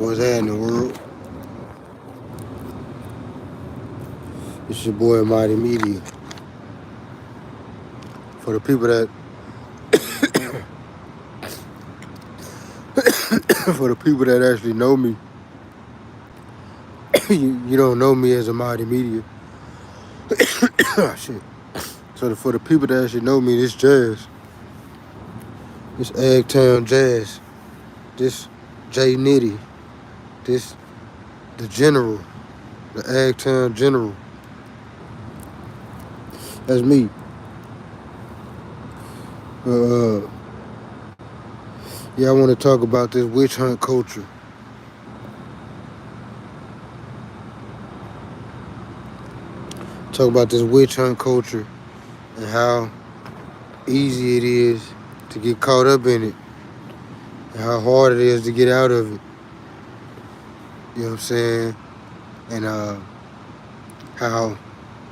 What's that in the world? It's your boy Mighty Media. For the people that for the people that actually know me, you don't know me as a Mighty Media. Oh, shit. So for the people that actually know me, this jazz, this Eggtown Jazz, this J Nitty, this the General, the Eggtown General. That's me. Uh, yeah, I want to talk about this witch hunt culture. Talk about this witch hunt culture and how easy it is to get caught up in it and how hard it is to get out of it. You know what I'm saying? And how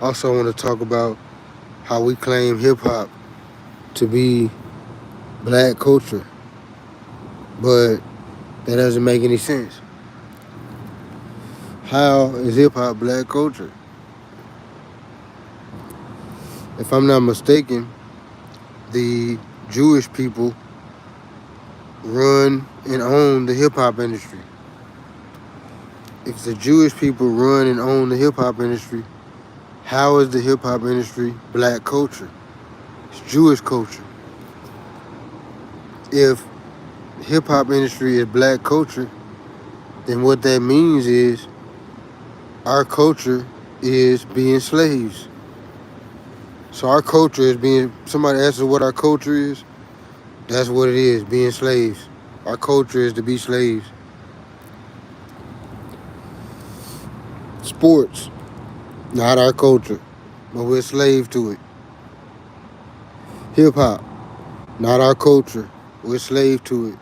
also want to talk about how we claim hip hop to be black culture, but that doesn't make any sense. How is hip hop black culture? If I'm not mistaken, the Jewish people run and own the hip hop industry. If the Jewish people run and own the hip hop industry, how is the hip hop industry black culture? It's Jewish culture. If hip hop industry is black culture, then what that means is our culture is being slaves. So our culture is being, somebody asks us what our culture is, that's what it is, being slaves. Our culture is to be slaves. Sports, not our culture, but we're slave to it. Hip hop, not our culture, we're slave to it.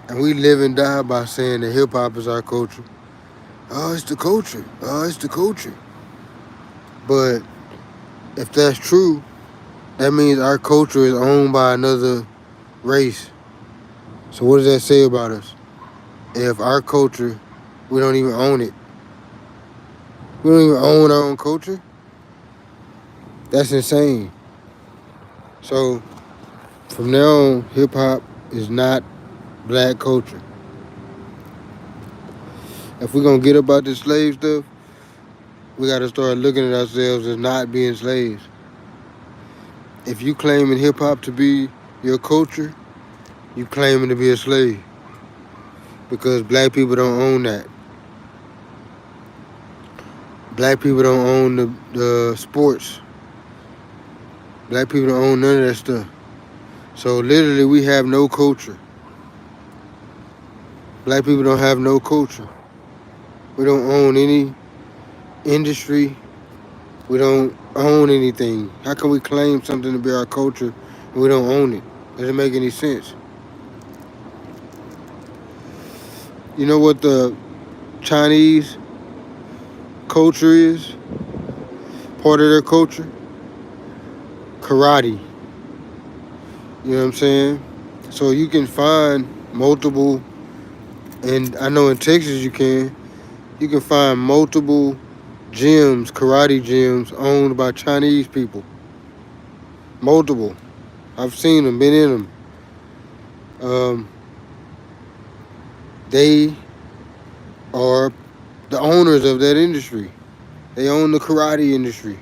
And we live and die by saying that hip hop is our culture. Oh, it's the culture. Oh, it's the culture. But if that's true, that means our culture is owned by another race. So what does that say about us? If our culture, we don't even own it. We don't even own our own culture? That's insane. So from now on, hip hop is not black culture. If we're gonna get about this slave stuff, we gotta start looking at ourselves as not being slaves. If you claiming hip hop to be your culture, you claiming to be a slave. Because black people don't own that. Black people don't own the sports. Black people don't own none of that stuff. So literally we have no culture. Black people don't have no culture. We don't own any industry. We don't own anything. How can we claim something to be our culture and we don't own it? Doesn't make any sense. You know what the Chinese culture is? Part of their culture? Karate. You know what I'm saying? So you can find multiple, and I know in Texas you can find multiple gyms, karate gyms owned by Chinese people. Multiple. I've seen them, been in them. They are the owners of that industry. They own the karate industry.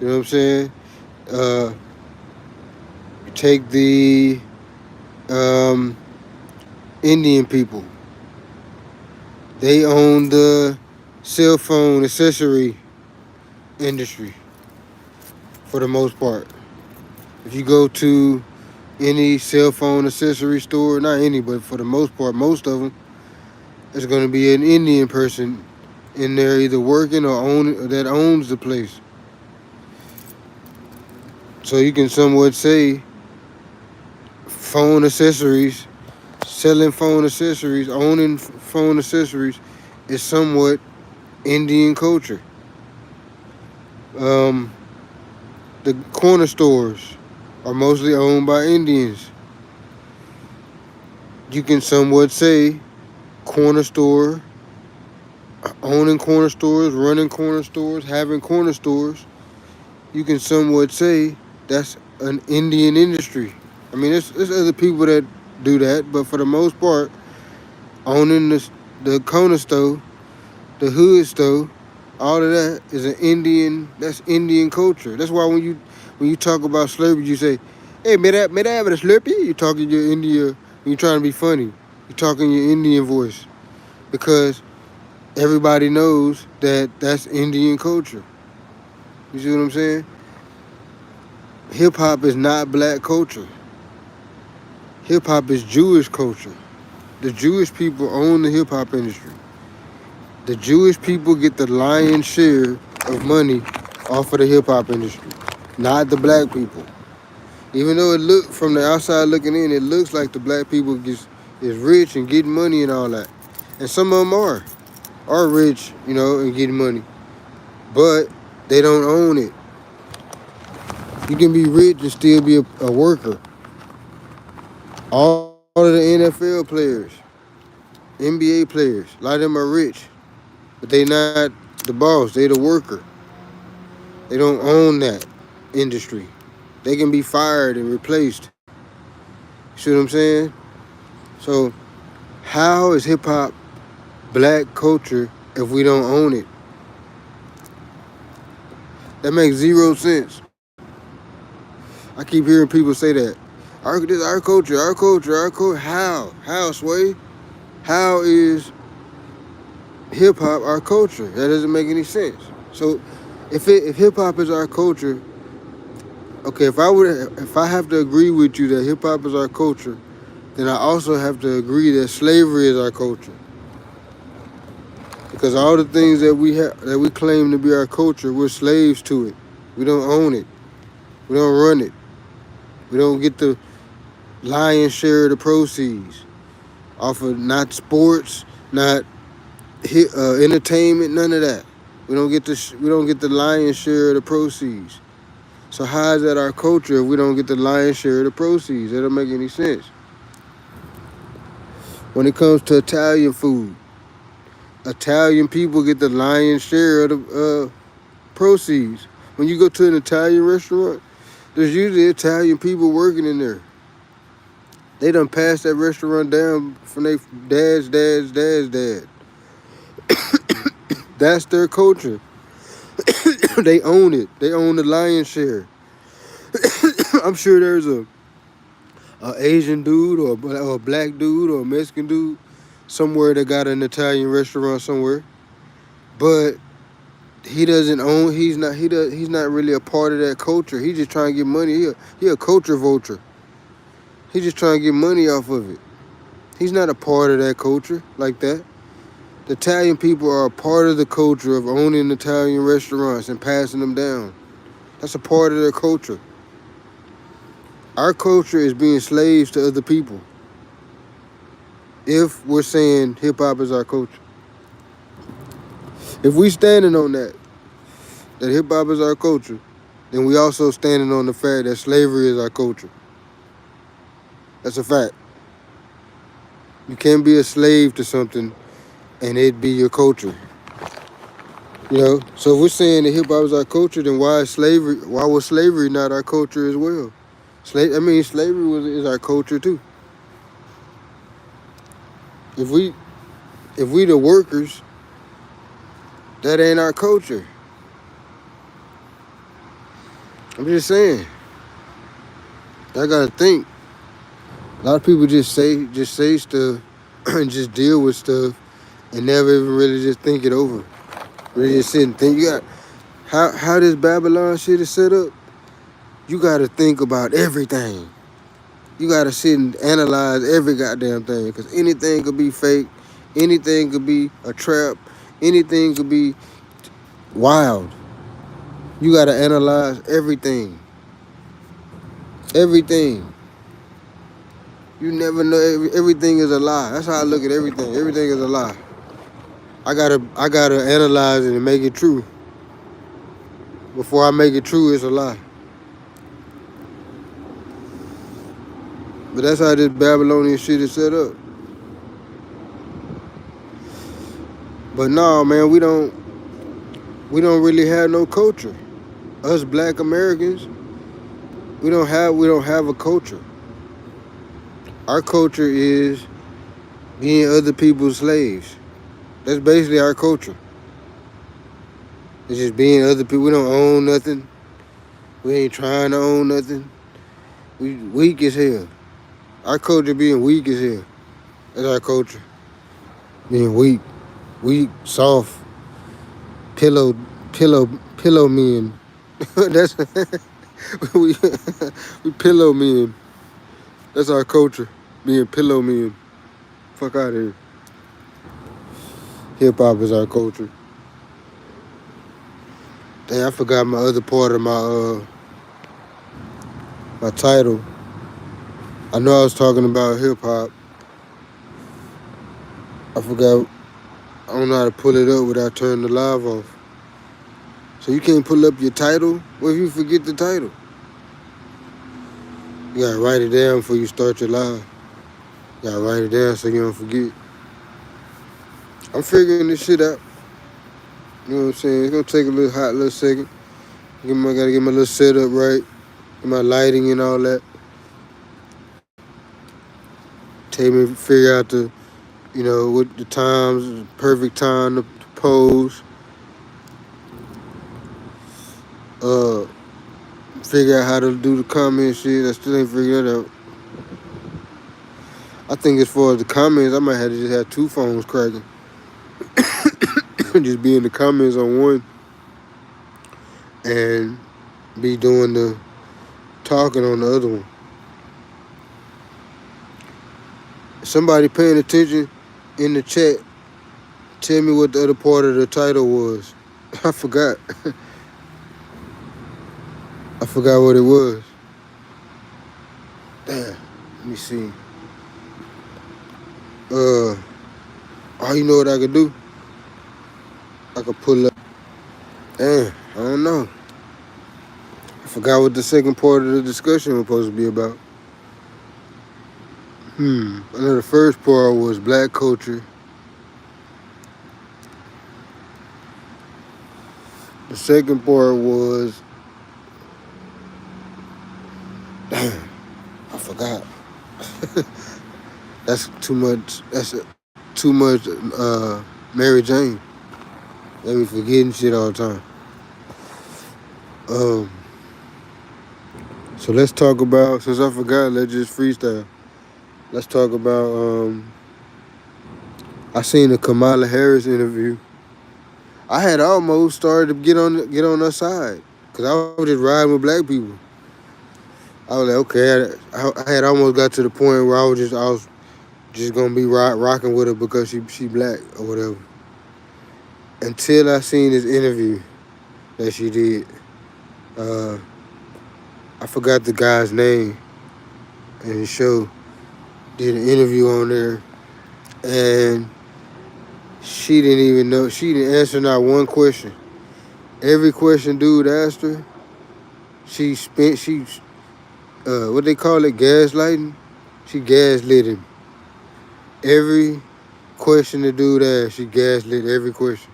You know what I'm saying? You take the Indian people. They own the cell phone accessory industry for the most part. If you go to any cell phone accessory store, not any, but for the most part, most of them, there's going to be an Indian person in there either working or that owns the place. So you can somewhat say phone accessories, selling phone accessories, owning phone accessories is somewhat Indian culture. The corner stores are mostly owned by Indians. You can somewhat say corner store, owning corner stores, running corner stores, having corner stores, you can somewhat say that's an Indian industry. I mean, there's other people that do that, but for the most part, owning the corner store, the hood store, all of that is an Indian. That's Indian culture. That's why when you talk about slavery, you say, "Hey, may I have a Slurpee?" You talking your India. When you trying to be funny, you talking your Indian voice because everybody knows that that's Indian culture. You see what I'm saying? Hip hop is not black culture. Hip hop is Jewish culture. The Jewish people own the hip hop industry. The Jewish people get the lion's share of money off of the hip hop industry, not the black people. Even though it look from the outside looking in, it looks like the black people is rich and getting money and all that, and some of them are rich, and getting money, but they don't own it. You can be rich and still be a worker. All of the NFL players, NBA players, a lot of them are rich, but they not the boss. They the worker. They don't own that industry. They can be fired and replaced. See what I'm saying? So how is hip hop black culture if we don't own it? That makes zero sense. I keep hearing people say that. This is our culture, our culture, our culture. How? How, Sway? How is hip hop our culture? That doesn't make any sense. So if hip hop is our culture, okay, if I have to agree with you that hip hop is our culture, then I also have to agree that slavery is our culture. Because all the things that we claim to be our culture, we're slaves to it. We don't own it. We don't run it. We don't get the lion's share of the proceeds off of not sports, not entertainment, none of that. We don't get the lion's share of the proceeds. So how is that our culture if we don't get the lion's share of the proceeds? That don't make any sense. When it comes to Italian food, Italian people get the lion's share of the proceeds. When you go to an Italian restaurant, there's usually Italian people working in there. They done passed that restaurant down from their dad's dad. That's their culture. They own it. They own the lion's share. I'm sure there's a Asian dude or a black dude or a Mexican dude somewhere that got an Italian restaurant somewhere, but he doesn't own. He's not really a part of that culture. He's just trying to get money. He a culture vulture. He's just trying to get money off of it. He's not a part of that culture like that. The Italian people are a part of the culture of owning Italian restaurants and passing them down. That's a part of their culture. Our culture is being slaves to other people. If we're saying hip-hop is our culture. If we standing on that hip-hop is our culture, then we also standing on the fact that slavery is our culture. That's a fact. You can't be a slave to something and it be your culture. So if we're saying that hip-hop is our culture, then why was slavery not our culture as well? Slavery is our culture too. If we the workers, that ain't our culture. I'm just saying. I gotta think. A lot of people just say stuff and just deal with stuff and never even really just think it over. Really just sit and think. You got how this Babylon shit is set up. You gotta think about everything. You gotta sit and analyze every goddamn thing, because anything could be fake, anything could be a trap, anything could be wild. You gotta analyze everything. Everything. You never know. Everything is a lie. That's how I look at everything. Everything is a lie. I gotta analyze it and make it true. Before I make it true, it's a lie. But that's how this Babylonian shit is set up. But no, man, we don't really have no culture. Us Black Americans, we don't have a culture. Our culture is being other people's slaves. That's basically our culture. It's just being other people. We don't own nothing. We ain't trying to own nothing. We weak as hell. Our culture being weak as hell. That's our culture. Being weak, soft, pillow, pillow, pillow men. That's we, we pillow men. That's our culture. Being pillow men. Fuck out of here. Hip hop is our culture. Dang, I forgot my other part of my title. I know I was talking about hip hop. I forgot. I don't know how to pull it up without turning the live off. So you can't pull up your title? What if you forget the title? You gotta write it down before you start your live. You gotta write it down so you don't forget. I'm figuring this shit out. You know what I'm saying? It's gonna take a little second. Gotta get my little setup right. Get my lighting and all that. Take me to figure out what the times, the perfect time to pose. Figure out how to do the comment shit. I still ain't figured that out. I think as far as the comments, I might have to just have two phones cracking. Just be in the comments on one and be doing the talking on the other one. Somebody paying attention in the chat, tell me what the other part of the title was. I forgot. I forgot what it was. Damn. Let me see. Oh, you know what I could do? I could pull up. Damn, I don't know. I forgot what the second part of the discussion was supposed to be about. I know the first part was black culture. The second part was, damn, I forgot. That's too much. That's too much. Mary Jane. Let me forgetting shit all the time. So let's talk about. Since I forgot, let's just freestyle. Let's talk about. I seen the Kamala Harris interview. I had almost started to get on her side because I was just riding with black people. I was like, okay, I had almost got to the point where I was just gonna be rocking with her because she black or whatever. Until I seen this interview that she did. I forgot the guy's name, and the show did an interview on there, and she didn't even know. She didn't answer not one question. Every question dude asked her, what they call it, gaslighting? She gaslit him. Every question the dude asked, she gaslit every question.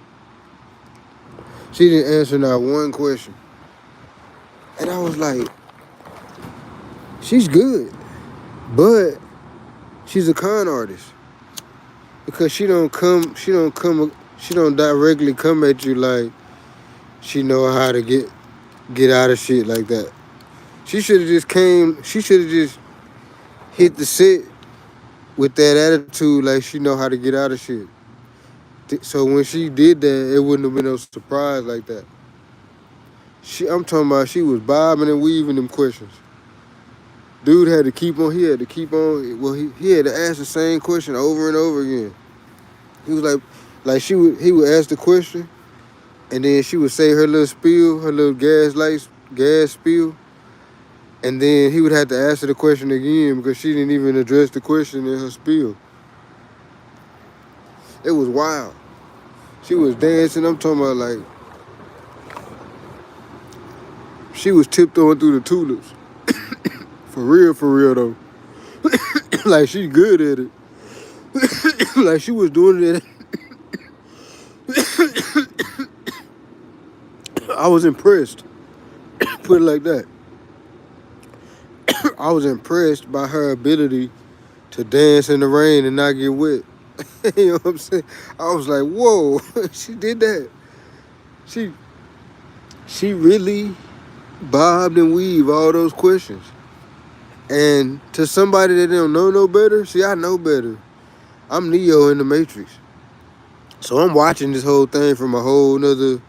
She didn't answer not one question. And I was like, she's good, but she's a con artist. Because she don't directly come at you like she know how to get out of shit like that. She should have just hit the set with that attitude like she know how to get out of shit. So when she did that, it wouldn't have been no surprise like that. I'm talking about she was bobbing and weaving them questions. Dude had to keep on, well, he had to ask the same question over and over again. He was like he would ask the question, and then she would say her little spiel, her little gas spiel, and then he would have to answer the question again because she didn't even address the question in her spiel. It was wild. She was dancing. I'm talking about like she was tiptoeing through the tulips. For real though. Like she good at it. Like she was doing it I was impressed. Put it like that. I was impressed by her ability to dance in the rain and not get wet. You know what I'm saying? I was like, whoa, she did that. She she really bobbed and weaved all those questions. And to somebody that don't know no better, see, I know better. I'm Neo in the Matrix. So I'm watching this whole thing from a whole nother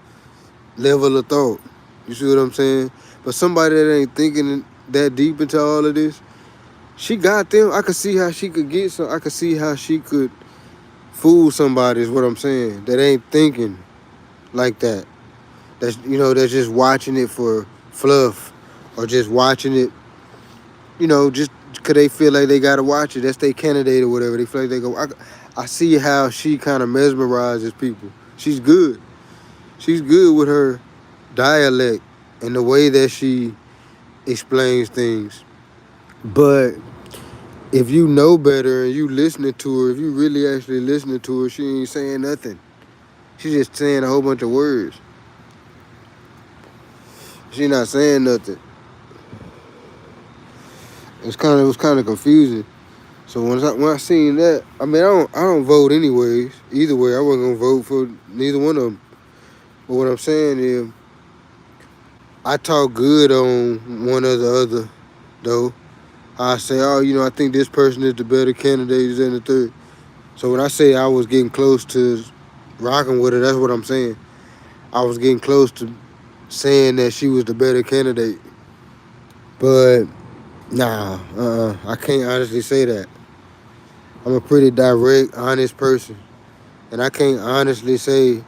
level of thought. You see what I'm saying? But somebody that ain't thinking that deep into all of this, she got them. I could see how she could get some. I could see how she could fool somebody is what I'm saying. That ain't thinking like that. That's just watching it for fluff. Or just watching it, just because they feel like they got to watch it. That's their candidate or whatever. They feel like they go. I see how she kind of mesmerizes people. She's good. She's good with her dialect and the way that she explains things. But if you know better and you listening to her, if you really actually listening to her, she ain't saying nothing. She's just saying a whole bunch of words. She not saying nothing. It was kind of confusing. So when I seen that, I mean I don't vote anyways. Either way, I wasn't gonna vote for neither one of them. But what I'm saying is, I talk good on one or the other, though. I say, I think this person is the better candidate than the third. So when I say I was getting close to rocking with her, that's what I'm saying. I was getting close to saying that she was the better candidate. But, nah, I can't honestly say that. I'm a pretty direct, honest person. And I can't honestly say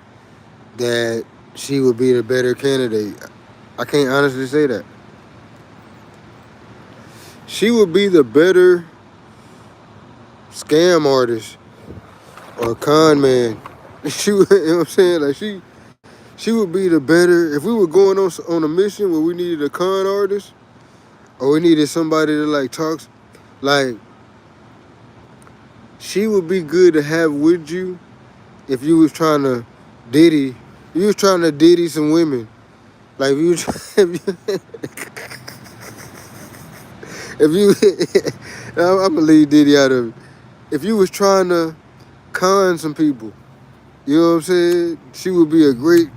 that she would be the better candidate. I can't honestly say that. She would be the better scam artist or con man. She would, you know what I'm saying? Like she would be the better if we were going on a mission where we needed a con artist or we needed somebody that like talks. Like she would be good to have with you if you was trying to diddy. You was trying to diddy some women. Like if you I'm gonna leave Diddy out of it. If you was trying to con some people, you know what I'm saying? She would be a great,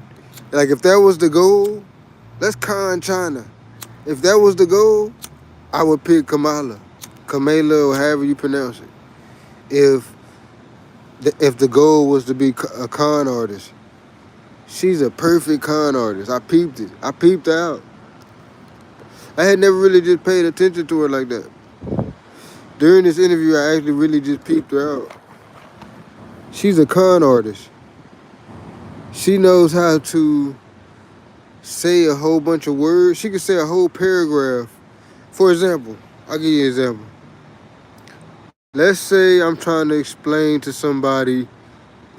like if that was the goal, let's con China. If that was the goal, I would pick Kamala, or however you pronounce it. If the goal was to be a con artist, she's a perfect con artist. I peeped it. I peeped her out. I had never really just paid attention to her like that. During this interview, I actually really just peeped her out. She's a con artist. She knows how to say a whole bunch of words. She can say a whole paragraph. For example, I'll give you an example. Let's say I'm trying to explain to somebody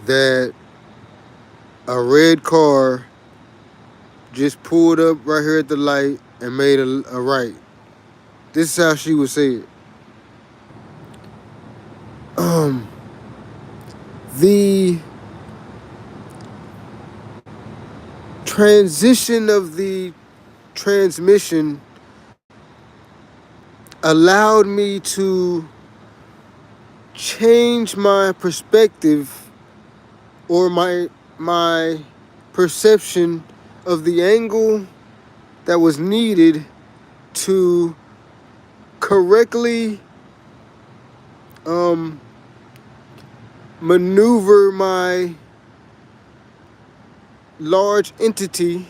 that a red car just pulled up right here at the light and made a right. This is how she would say it. The transition of the transmission allowed me to change my perspective or my perception of the angle that was needed to correctly maneuver my large entity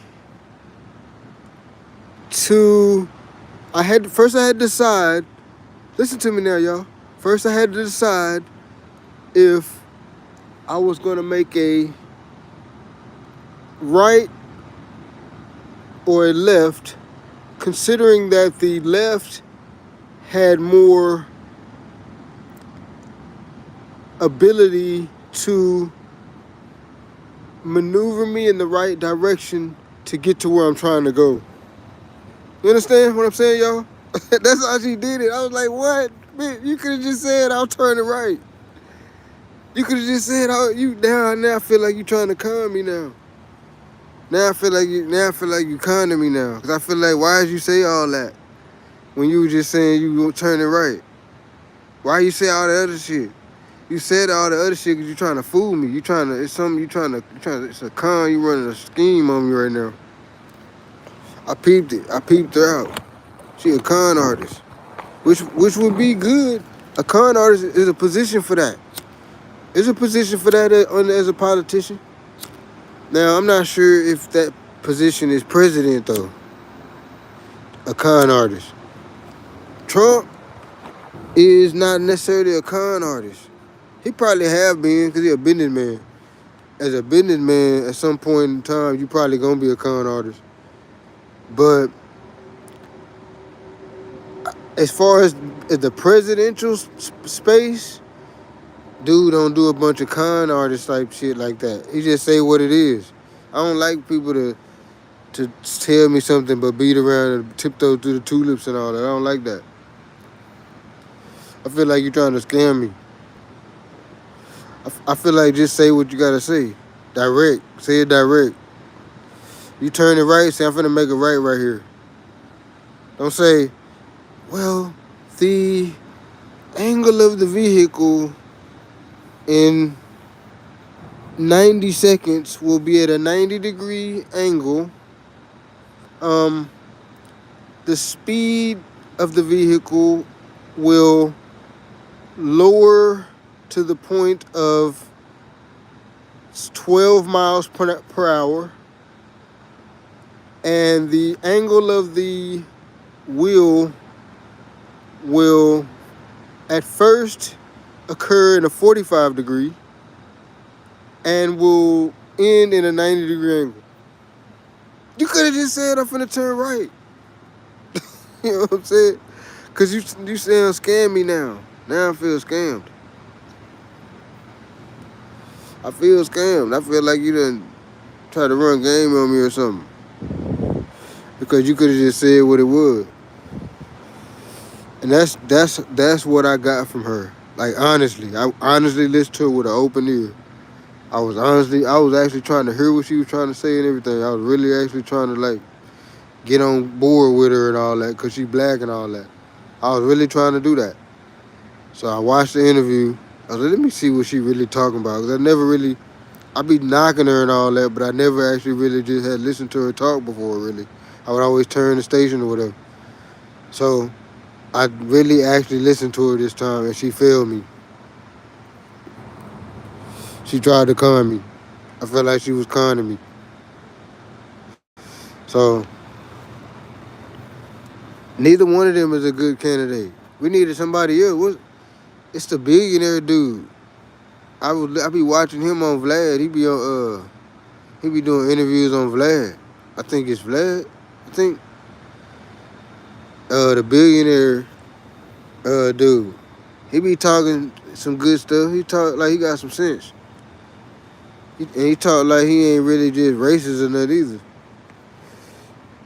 to I had to decide. Listen to me now, y'all. First I had to decide if I was going to make a right or a left, considering that the left had more ability to maneuver me in the right direction to get to where I'm trying to go. You understand what I'm saying, y'all? That's how she did it. I was like, what? Man, you could have just said, I'll turn it right. You could have just said, now I feel like you're trying to con me now. Now I feel like you kind to me now, cause I feel like why did you say all that when you were just saying you gonna turn it right? Why you say all the other shit? You said all the other shit because you trying to fool me. It's something it's a con, you running a scheme on me right now. I peeped it. I peeped her out. She a con artist. Which would be good. A con artist is a position for that. Is a position for that as a politician. Now, I'm not sure if that position is president, though. A con artist. Trump is not necessarily a con artist. He probably have been because he's a businessman. As a businessman, at some point in time, you probably going to be a con artist. But as far as the presidential space, dude don't do a bunch of con artist type shit like that. He just say what it is. I don't like people to tell me something but beat around and tiptoe through the tulips and all that. I don't like that. I feel like you're trying to scam me. I feel like just say what you gotta say. Direct. Say it direct. You turn it right, say I'm finna make it right here. Don't say, well, the angle of the vehicle in 90 seconds will be at a 90-degree angle. The speed of the vehicle will lower to the point of 12 miles per hour, and the angle of the wheel will at first occur in a 45 degree and will end in a 90-degree angle. You could have just said I'm finna turn right. You know what I'm saying? Cause you saying scam me now. Now I feel scammed. I feel scammed. I feel like you done try to run game on me or something. Because you could have just said what it was. And that's what I got from her. Like honestly, I honestly listened to her with an open ear. I was actually trying to hear what she was trying to say and everything. I was really actually trying to like get on board with her and all that, cause she black and all that. I was really trying to do that. So I watched the interview. I was like, let me see what she really talking about. Cause I be knocking her and all that, but I never actually really just had listened to her talk before, really. I would always turn the station or whatever. So I really actually listened to her this time, and she failed me. She tried to con me. I felt like she was conning me. So neither one of them is a good candidate. We needed somebody else. It's the billionaire dude. I be watching him on Vlad. He be doing interviews on Vlad. I think it's Vlad. I think the billionaire dude. He be talking some good stuff. He talk like he got some sense. He talk like he ain't really just racist or nothing either.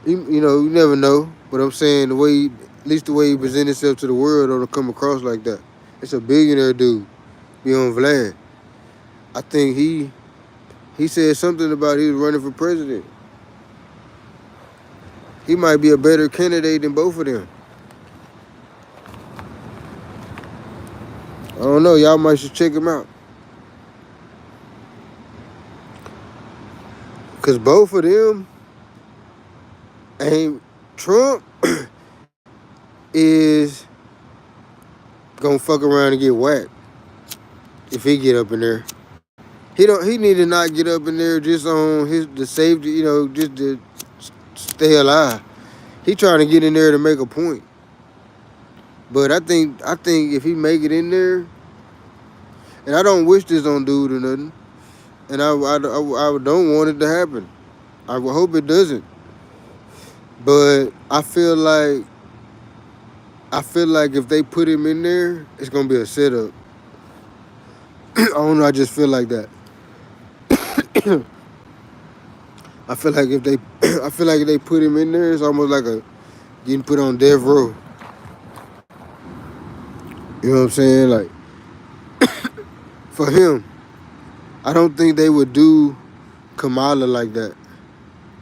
You never know. But I'm saying at least the way he present himself to the world don't come across like that. It's a billionaire dude. Be on Vlad. I think he said something about he was running for president. He might be a better candidate than both of them. I don't know. Y'all might should check him out. Because both of them ain't... Trump is gonna fuck around and get whacked if he get up in there. He need to not get up in there just on the safety, just to stay alive. He trying to get in there to make a point. But I think if he make it in there, and I don't wish this on dude or nothing, and I don't want it to happen. I hope it doesn't. But I feel like if they put him in there, it's gonna be a setup. I don't know. I just feel like that. I feel like if they put him in there, it's almost like getting put on death row. You know what I'm saying? Like for him, I don't think they would do Kamala like that.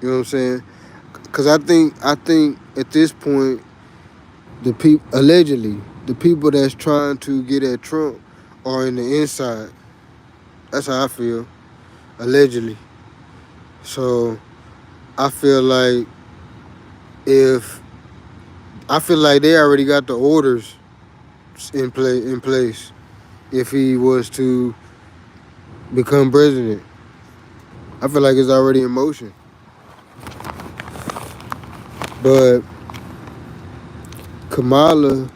You know what I'm saying? Because I think at this point, the people allegedly the people that's trying to get at Trump are in the inside. That's how I feel. Allegedly. So I feel like if I feel like they already got the orders in place if he was to become president. I feel like it's already in motion. But Kamala,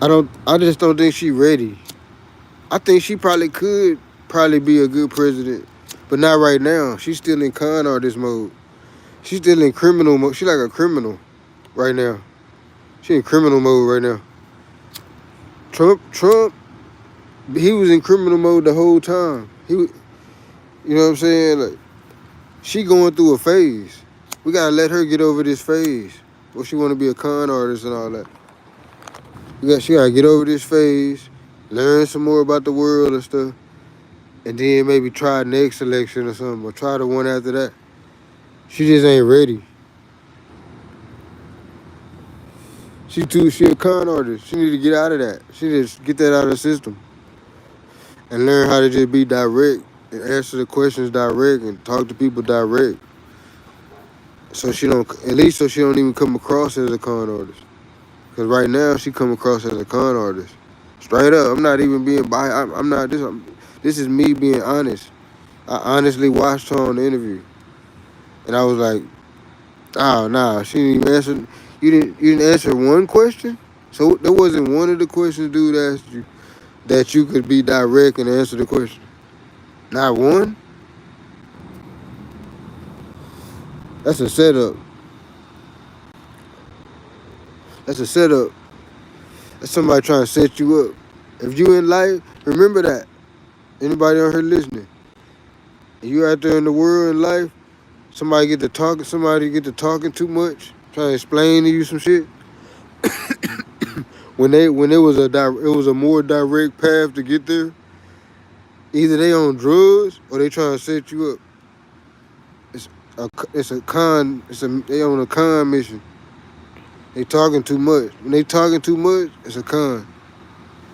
I just don't think she ready. I think she probably be a good president, but not right now. She's still in con artist mode. She's still in criminal mode. She like a criminal right now. She in criminal mode right now. Trump, he was in criminal mode the whole time. You know what I'm saying? Like, she going through a phase. We gotta let her get over this phase. Well, she want to be a con artist and all that. She gotta get over this phase, learn some more about the world and stuff, and then maybe try next election or something, or try the one after that. She just ain't ready. She a con artist. She need to get out of that. She just get that out of the system and learn how to just be direct and answer the questions direct and talk to people direct. So she don't, at least so she don't even come across as a con artist. Cause right now she come across as a con artist. Straight up, I'm not even being biased. I'm not this. This is me being honest. I honestly watched her on the interview, and I was like, "Oh, nah, she didn't even answer. You didn't answer one question. So there wasn't one of the questions dude asked you that you could be direct and answer the question. Not one. That's a setup. That's a setup. That's somebody trying to set you up. If you in life, remember that. Anybody on here listening? If you out there in the world in life, somebody get to talking too much, trying to explain to you some shit. When it was a more direct path to get there. Either they on drugs or they trying to set you up. They on a con mission. They talking too much. When they talking too much, it's a con.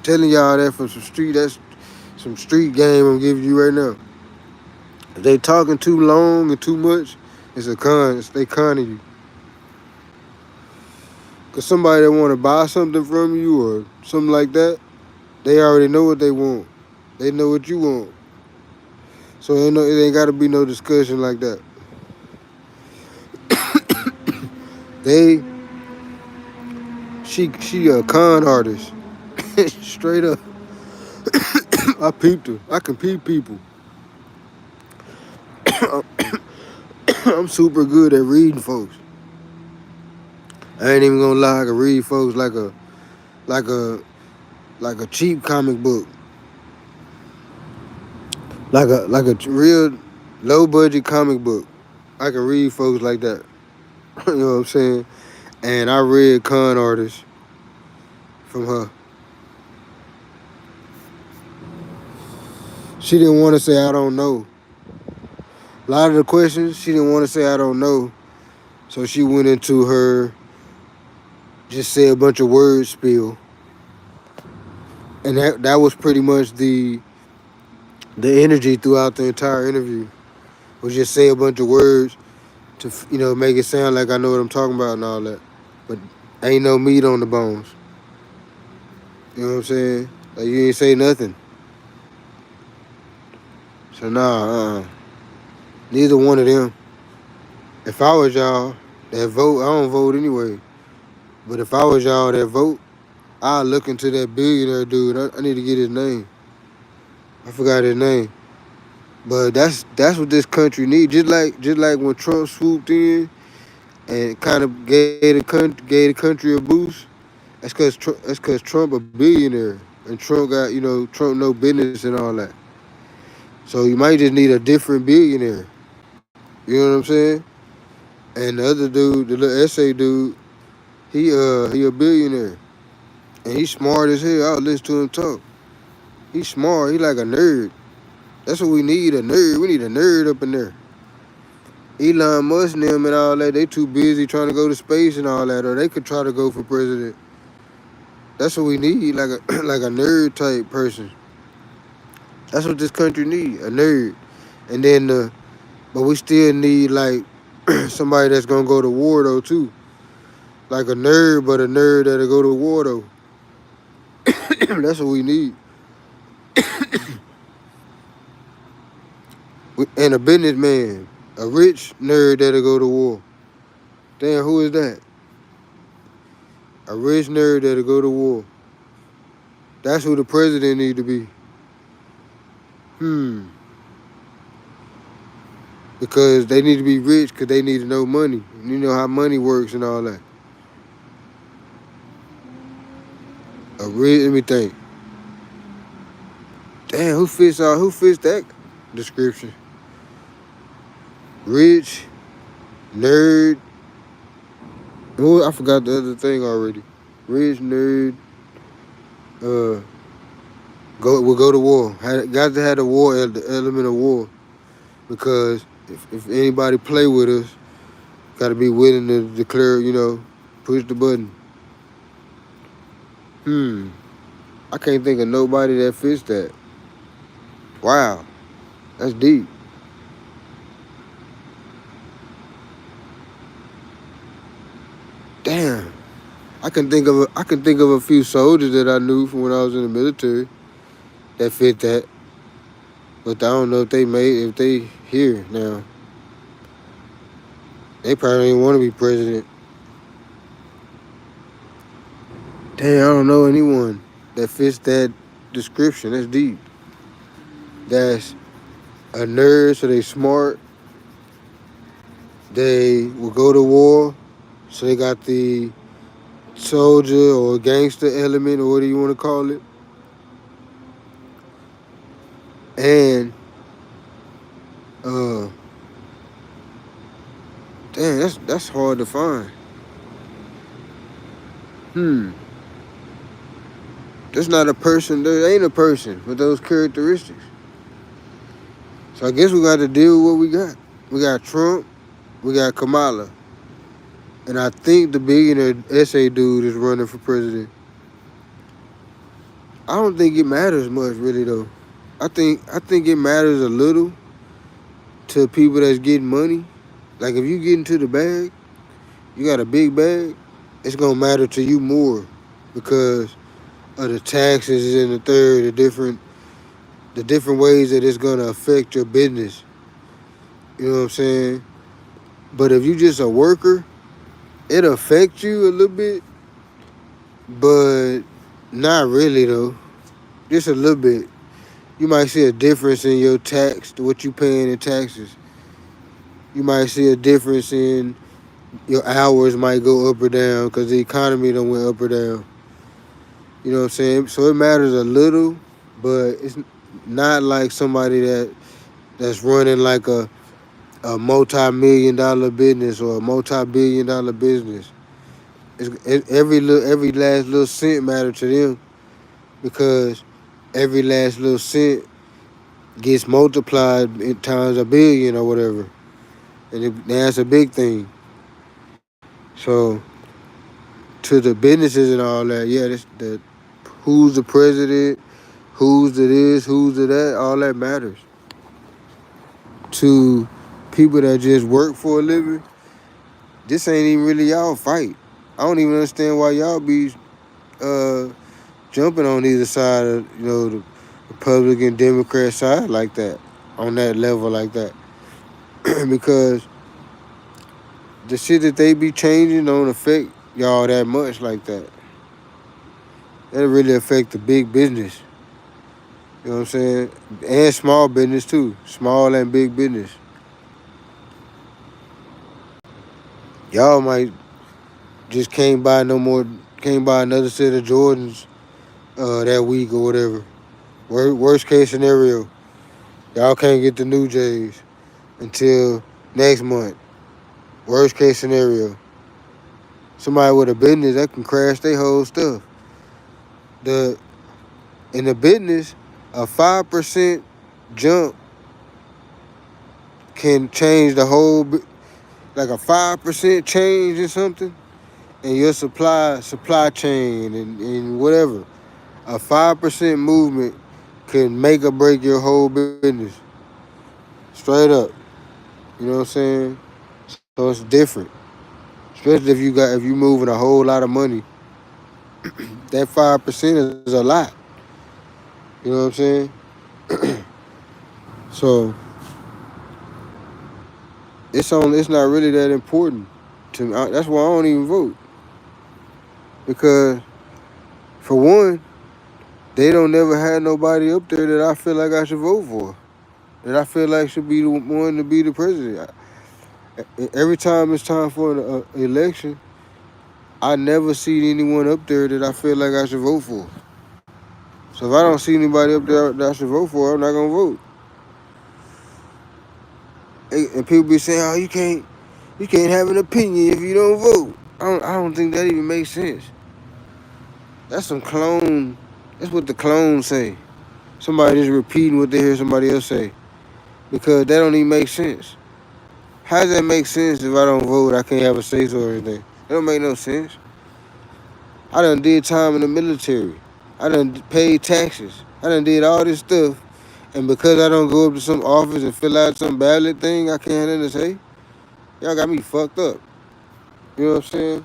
Telling y'all that from that's some street game I'm giving you right now. If they talking too long and too much, it's a con. They conning you. Cause somebody that want to buy something from you or something like that, they already know what they want. They know what you want. So it ain't got to be no discussion like that. She a con artist. Straight up. I peeped her. I can peep people. I'm super good at reading folks. I ain't even gonna lie, I can read folks like a cheap comic book. Like a real low budget comic book. I can read folks like that. You know what I'm saying? And I read con artists from her. She didn't want to say I don't know. A lot of the questions she didn't want to say I don't know. So she went into her just say a bunch of word spill. And that was pretty much the energy throughout the entire interview. Was just say a bunch of words to make it sound like I know what I'm talking about and all that. But ain't no meat on the bones. You know what I'm saying? Like you ain't say nothing. So nah, neither one of them. If I was y'all that vote, I don't vote anyway. But if I was y'all that vote, I'd look into that billionaire dude. I need to get his name. I forgot his name. But that's what this country needs. Just like when Trump swooped in and kind of gave the country a boost. That's cause Trump a billionaire and Trump got Trump no business and all that. So you might just need a different billionaire. You know what I'm saying? And the other dude, the little essay dude, he a billionaire and he's smart as hell. I'll listen to him talk. He's smart. He like a nerd. That's what we need, a nerd. We need a nerd up in there. Elon Musk and them and all that, they too busy trying to go to space and all that, or they could try to go for president. That's what we need, like a like a nerd type person. That's what this country need, a nerd. And then but we still need like somebody that's gonna go to war though too. Like a nerd, but a nerd that'll go to war though. That's what we need. And a businessman, a rich nerd that'll go to war. Damn, who is that? A rich nerd that'll go to war. That's who the president need to be. Because they need to be rich because they need to know money. You know how money works and all that. Let me think. Damn, who fits that description? Rich, nerd. Oh, I forgot the other thing already. Rich, nerd, will go to war. Got to have the war, the element of war. Because if anybody play with us, got to be willing to declare, push the button. I can't think of nobody that fits that. Wow, that's deep. Damn, I can think of a few soldiers that I knew from when I was in the military that fit that, but I don't know if they here now. They probably didn't want to be president. Damn, I don't know anyone that fits that description. That's deep. That's a nerd, so they smart. They will go to war, so they got the soldier or gangster element, or whatever you want to call it. And damn, that's hard to find. There's not a person. There ain't a person with those characteristics. So I guess we got to deal with what we got. We got Trump. We got Kamala. And I think the billionaire essay dude is running for president. I don't think it matters much, really, though. I think it matters a little to people that's getting money. Like if you get into the bag, you got a big bag, it's gonna matter to you more because of the taxes and the third, the different ways that it's gonna affect your business. You know what I'm saying? But if you just a worker, it'll affect you a little bit, but not really though. Just a little bit. You might see a difference in your tax, what you paying in taxes. You might see a difference in your hours might go up or down because the economy done went up or down. You know what I'm saying? So it matters a little, but it's not like somebody that's running like a multi-million-dollar business or a multi-billion-dollar business. Every last little cent matter to them because every last little cent gets multiplied in times a billion or whatever, and that's a big thing. So to the businesses and all that, yeah, who's the president, who's the this, who's the that, all that matters. To people that just work for a living, this ain't even really y'all fight. I don't even understand why y'all be jumping on either side of the Republican Democrat side like that, on that level like that, because the shit that they be changing don't affect y'all that much like that. That really affect the big business. You know what I'm saying? And small business too. Small and big business. Y'all might just can't buy another set of Jordans that week or whatever. Worst case scenario, y'all can't get the new J's until next month. Worst case scenario. Somebody with a business that can crash their whole stuff. In the business, a 5% jump can change the whole like a 5% change in something, and your supply chain and whatever, a 5% movement can make or break your whole business. Straight up. You know what I'm saying? So it's different. Especially if you moving a whole lot of money. That 5% is a lot. You know what I'm saying? So it's not really that important to me. That's why I don't even vote. Because for one, they don't never have nobody up there that I feel like I should vote for. That I feel like should be the one to be the president. Every time it's time for an election, I never see anyone up there that I feel like I should vote for. So if I don't see anybody up there that I should vote for, I'm not gonna vote. And people be saying, "Oh, you can't have an opinion if you don't vote." I don't think that even makes sense. That's some clone. That's what the clones say. Somebody just repeating what they hear somebody else say, because that don't even make sense. How does that make sense if I don't vote? I can't have a say so or anything. That don't make no sense. I done did time in the military. I done paid taxes. I done did all this stuff. And because I don't go up to some office and fill out some ballot thing, I can't have nothing to say. Y'all got me fucked up. You know what I'm saying?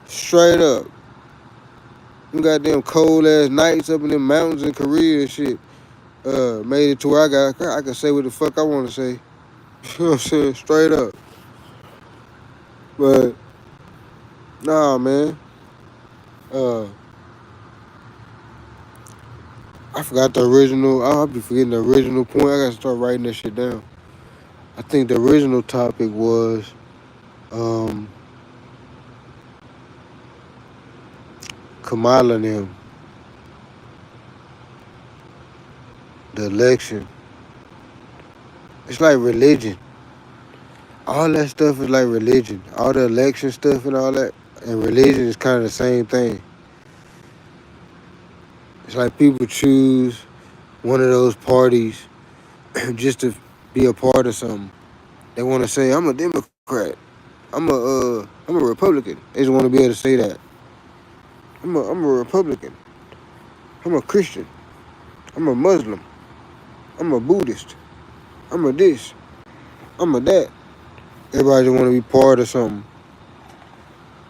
Straight up. Them goddamn cold ass nights up in them mountains in Korea and shit. Made it to where I can say what the fuck I want to say. You know what I'm saying? Straight up. But nah, man. Uh, I forgot the original. I'll be forgetting the original point. I gotta start writing that shit down. I think the original topic was um, Kamala and them, the election. It's like religion. All that stuff is like religion. All the election stuff and all that, and religion is kind of the same thing. It's like people choose one of those parties just to be a part of something. They want to say, "I'm a Democrat. I'm a Republican." They just want to be able to say that. I'm a Republican. I'm a Christian. I'm a Muslim. I'm a Buddhist. I'm a this. I'm a that. Everybody just want to be part of something.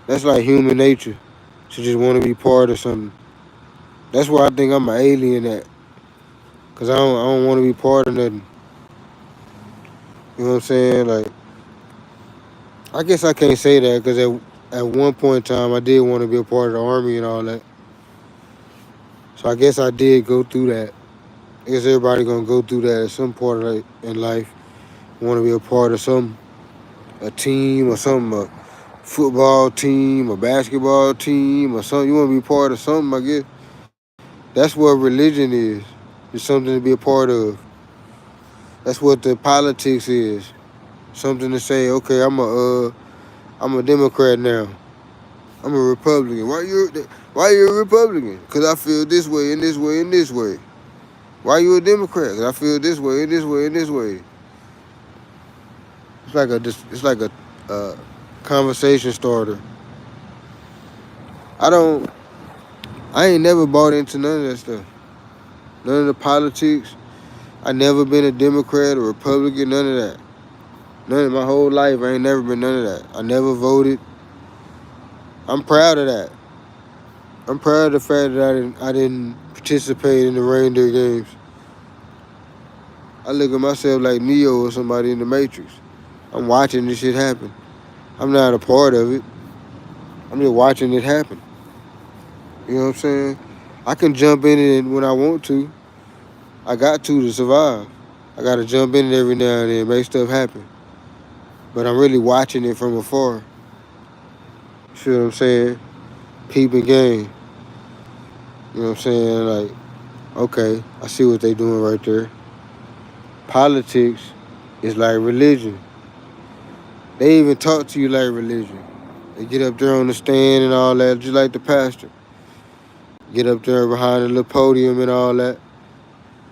That's like human nature, to just want to be part of something. That's why I think I'm an alien at. Cause I don't want to be part of nothing. You know what I'm saying? Like, I guess I can't say that because at one point in time I did want to be a part of the army and all that. So I guess I did go through that. I guess everybody gonna go through that at some part of in life. Want to be a part of a team or something, a football team, a basketball team or something. You want to be part of something, I guess. That's what religion is. It's something to be a part of. That's what the politics is. Something to say, okay, I'm a Democrat now. I'm a Republican. Why you a Republican? Cause I feel this way and this way and this way. Why you a Democrat? Cause I feel this way and this way and this way. It's like a conversation starter. I ain't never bought into none of that stuff. None of the politics. I never been a Democrat or Republican. None of that. None of my whole life. I ain't never been none of that. I never voted. I'm proud of that. I'm proud of the fact that I didn't participate in the reindeer games. I look at myself like Neo or somebody in the Matrix. I'm watching this shit happen. I'm not a part of it. I'm just watching it happen. You know what I'm saying? I can jump in it when I want to. I got to survive. I got to jump in it every now and then, make stuff happen. But I'm really watching it from afar. You feel what I'm saying? Peeping game. You know what I'm saying? Like, okay, I see what they doing right there. Politics is like religion. They even talk to you like religion. They get up there on the stand and all that, just like the pastor. Get up there behind the little podium and all that.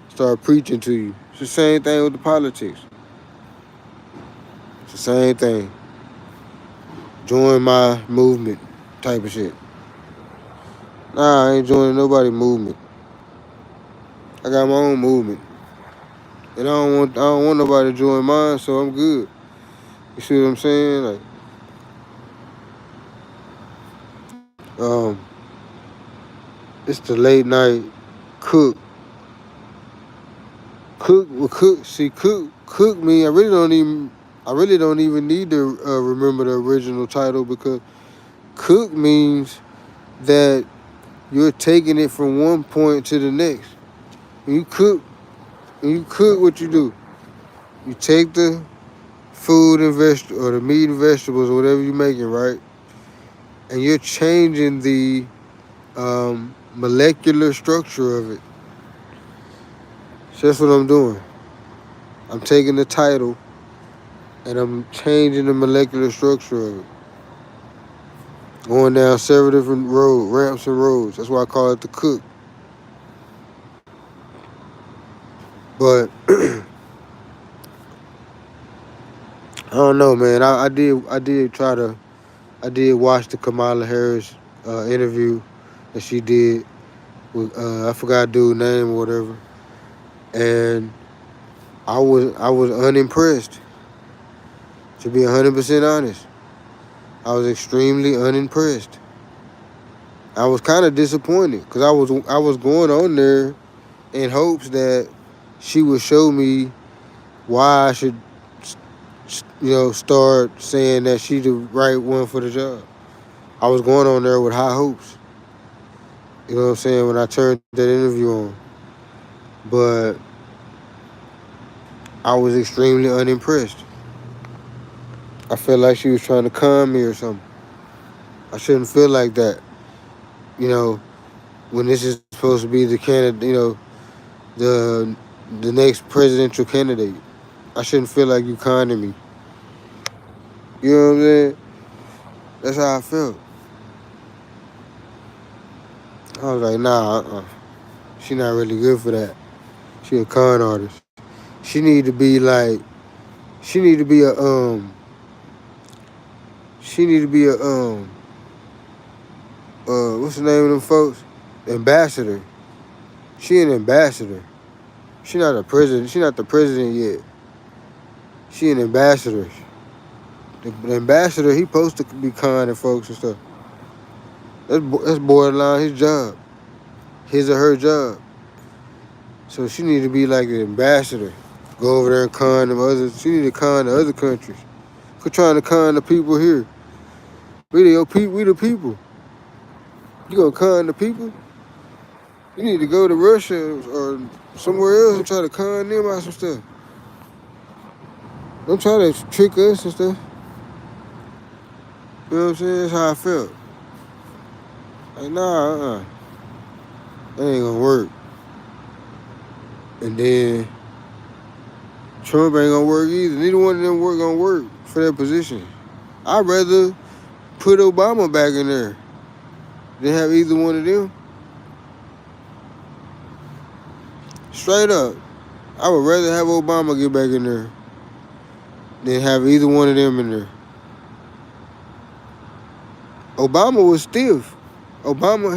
Start preaching to you. It's the same thing with the politics. It's the same thing. join my movement type of shit. Nah, I ain't joining nobody movement. I got my own movement. And I don't want nobody to join mine, so I'm good. You see what I'm saying? Like, um, it's the late night cook. Cook me. I really don't even need to remember the original title, because cook means that you're taking it from one point to the next. When you cook, what you do? You take the food and or the meat and vegetables or whatever you're making, right? And you're changing the molecular structure of it. So that's what I'm doing. I'm taking the title and I'm changing the molecular structure of it. Going down several different ramps and roads. That's why I call it the cook. But I don't know, man. I did watch the Kamala Harris interview that she did with I forgot dude's name or whatever, and I was unimpressed. To be 100% honest, I was extremely unimpressed. I was kind of disappointed because I was going on there in hopes that she would show me why I should, start saying that she's the right one for the job. I was going on there with high hopes. You know what I'm saying? When I turned that interview on. But I was extremely unimpressed. I felt like she was trying to con me or something. I shouldn't feel like that. When this is supposed to be the candidate, the next presidential candidate. I shouldn't feel like you conning me. You know what I'm saying? That's how I felt. I was like, nah, she not really good for that. She a con artist. She need to be like, she need to be a what's the name of them folks? Ambassador. She an ambassador. She not a president. She not the president yet. She an ambassador. The ambassador, he supposed to be kind to folks and stuff. That's borderline his job. His or her job. So she need to be like an ambassador. Go over there and con them others. She need to con the other countries. Quit trying to con the people here. We the people. You gonna con the people? You need to go to Russia or somewhere else and try to con them out some stuff. Don't try to trick us and stuff. You know what I'm saying? That's how I felt. Like, nah, that ain't gonna work. And then Trump ain't gonna work either. Neither one of them gonna work for that position. I'd rather put Obama back in there than have either one of them. Straight up. I would rather have Obama get back in there than have either one of them in there. Obama was stiff. Obama,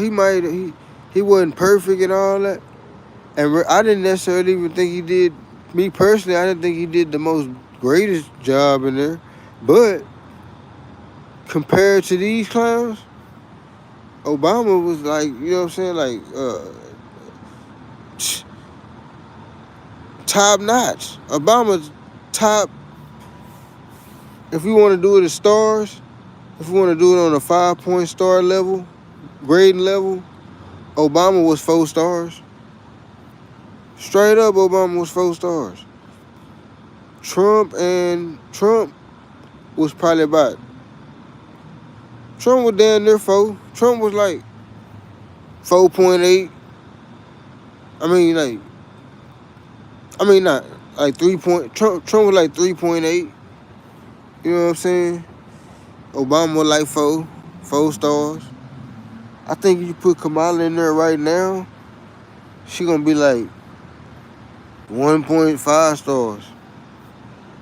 he wasn't perfect and all that. And I didn't necessarily even think he did, me personally, I didn't think he did the most greatest job in there. But compared to these clowns, Obama was like, you know what I'm saying, like top notch. Obama's top. If you want to do it as stars, if you want to do it on a 5-point star level, grading level, Obama was 4 stars. Straight up, Obama was 4 stars. Trump was probably about. Trump was down there 4. Trump was like 4.8. Not like 3 point. Trump was like 3.8. You know what I'm saying? Obama was like 4 stars. I think if you put Kamala in there right now, she gonna be like 1.5 stars.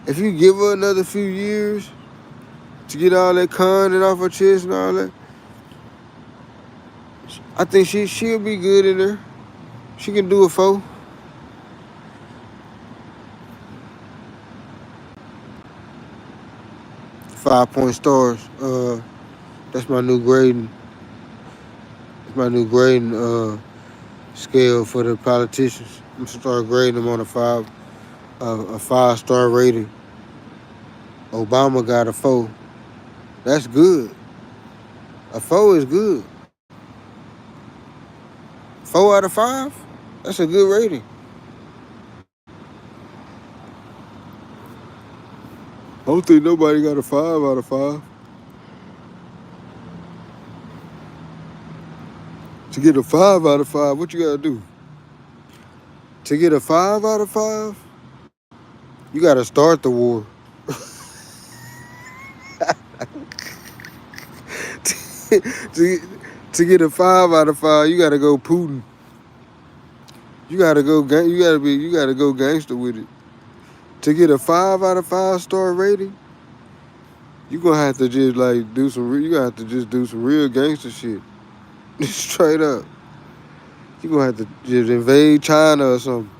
If you give her another few years to get all that content off her chest and all that. I think she'll be good in there. She can do a 4. 5-point stars. That's my new grading. That's my new grading scale for the politicians. I'm gonna start grading them on a 5-star rating. Obama got a 4. That's good. A 4 is good. 4 out of 5. That's a good rating. I don't think nobody got a 5 out of 5. To get a 5 out of 5, what you gotta do? To get a 5 out of 5, you gotta start the war. to get a 5 out of 5, you gotta go Putin. You gotta go gangster with it. To get a 5 out of 5 star rating, you gonna have to just like do some. You gonna have to just do some real gangster shit. Straight up. You gonna have to just invade China or something.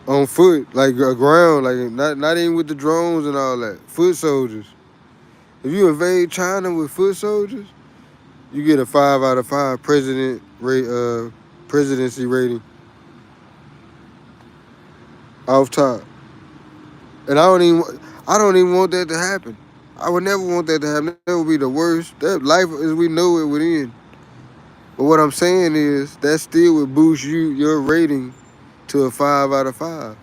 On foot, like ground, like not even with the drones and all that. Foot soldiers. If you invade China with foot soldiers, you get a 5 out of 5 presidency rating. Off top. And I don't even want that to happen. I would never want that to happen. That would be the worst. That life as we know it would end. But what I'm saying is that still would boost your rating to a 5 out of 5.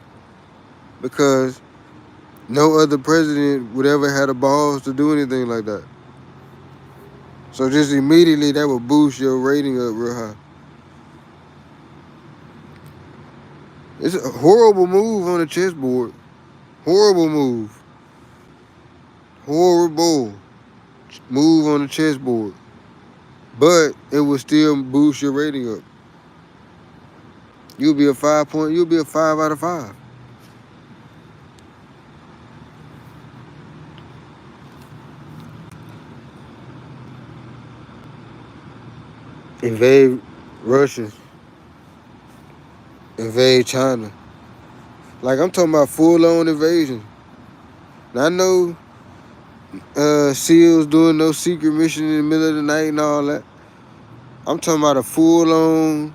Because no other president would ever have the balls to do anything like that. So just immediately that would boost your rating up real high. It's a horrible move on the chessboard. Horrible move. Horrible move on the chessboard. But it will still boost your rating up. You'll be a 5 out of 5. Invade Russia. Invade China. Like I'm talking about full-on invasion. Now I know SEALs doing no secret mission in the middle of the night and all that. I'm talking about a full-on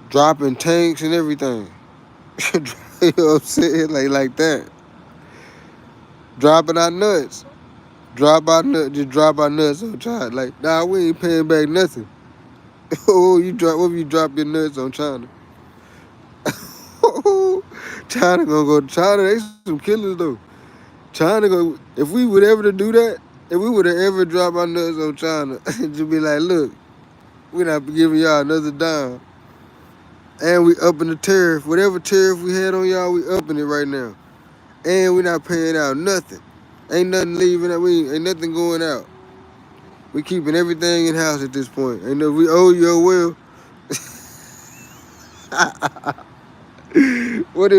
dropping tanks and everything. You know what I'm saying? Like that. Dropping our nuts. Just drop our nuts on China. Like, nah, we ain't paying back nothing. Oh, what if you drop your nuts on China? China gonna go to China, they some killers though. China go, if we would ever to do that, if we would have ever dropped our nuts on China, just be like, look, we're not giving y'all another dime. And we upping the tariff. Whatever tariff we had on y'all, we upping it right now. And we not paying out nothing. Ain't nothing leaving, ain't nothing going out. We keeping everything in house at this point. And if we owe you a well. What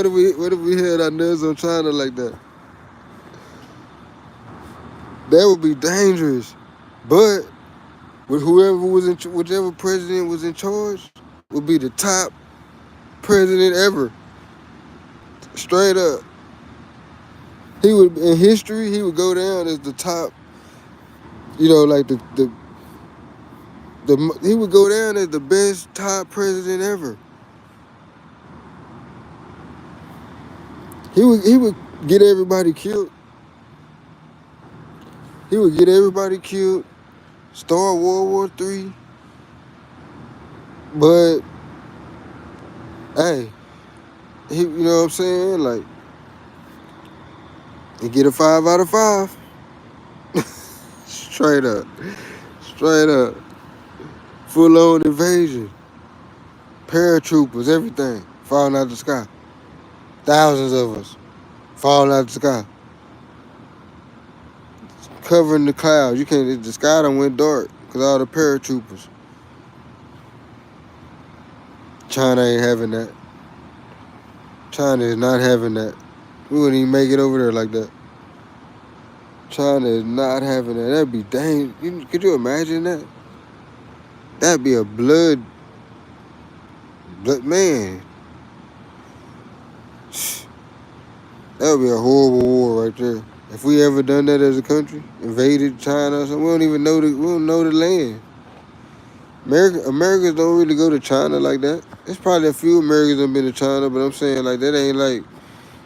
if we had our nuts on China like that? That would be dangerous. But with whichever president was in charge, would be the top president ever. Straight up. He would, in history, he would go down as the top, like he would go down as the best top president ever. He would get everybody killed. He would get everybody killed, start World War III. But hey, you know what I'm saying? Like, he get a 5 out of 5. Straight up. Full-on invasion. Paratroopers, everything falling out the sky. Thousands of us falling out the sky. Covering the clouds. The sky done went dark because all the paratroopers. China ain't having that. China is not having that. We wouldn't even make it over there like that. China is not having that. That'd be dang. Could you imagine that? That'd be a blood man. That would be a horrible war right there. If we ever done that as a country, invaded China or something, we don't even know we don't know the land. Americans don't really go to China like that. There's probably a few Americans that have been to China, but I'm saying like that ain't like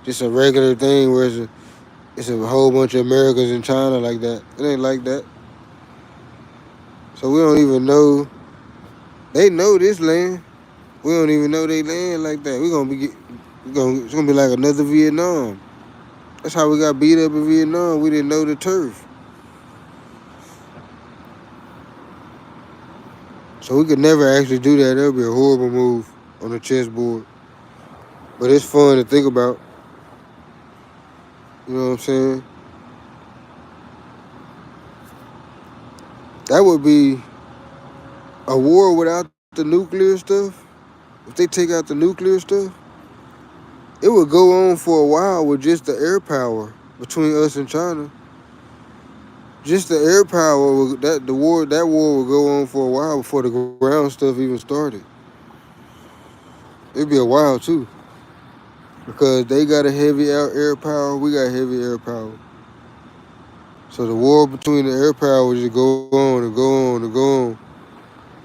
just a regular thing where it's a whole bunch of Americans in China like that. It ain't like that. So we don't even know. They know this land. We don't even know they land like that. It's gonna be like another Vietnam. That's how we got beat up in Vietnam. We didn't know the turf. So we could never actually do that. That would be a horrible move on the chessboard. But it's fun to think about. You know what I'm saying? That would be a war without the nuclear stuff. If they take out the nuclear stuff, it would go on for a while with just the air power between us and China. Just the air power, that war would go on for a while before the ground stuff even started. It'd be a while too, because they got a heavy air power, we got heavy air power. So the war between the air power would just go on and go on and go on.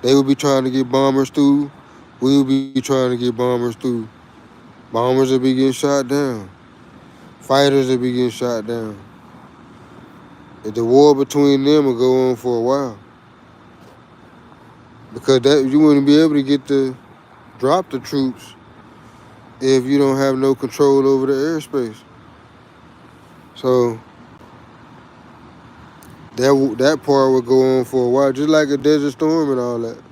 They would be trying to get bombers through. We would be trying to get bombers through. Bombers would be getting shot down. Fighters would be getting shot down. The war between them would go on for a while. Because you wouldn't be able to drop the troops if you don't have no control over the airspace. So that part would go on for a while, just like a Desert Storm and all that.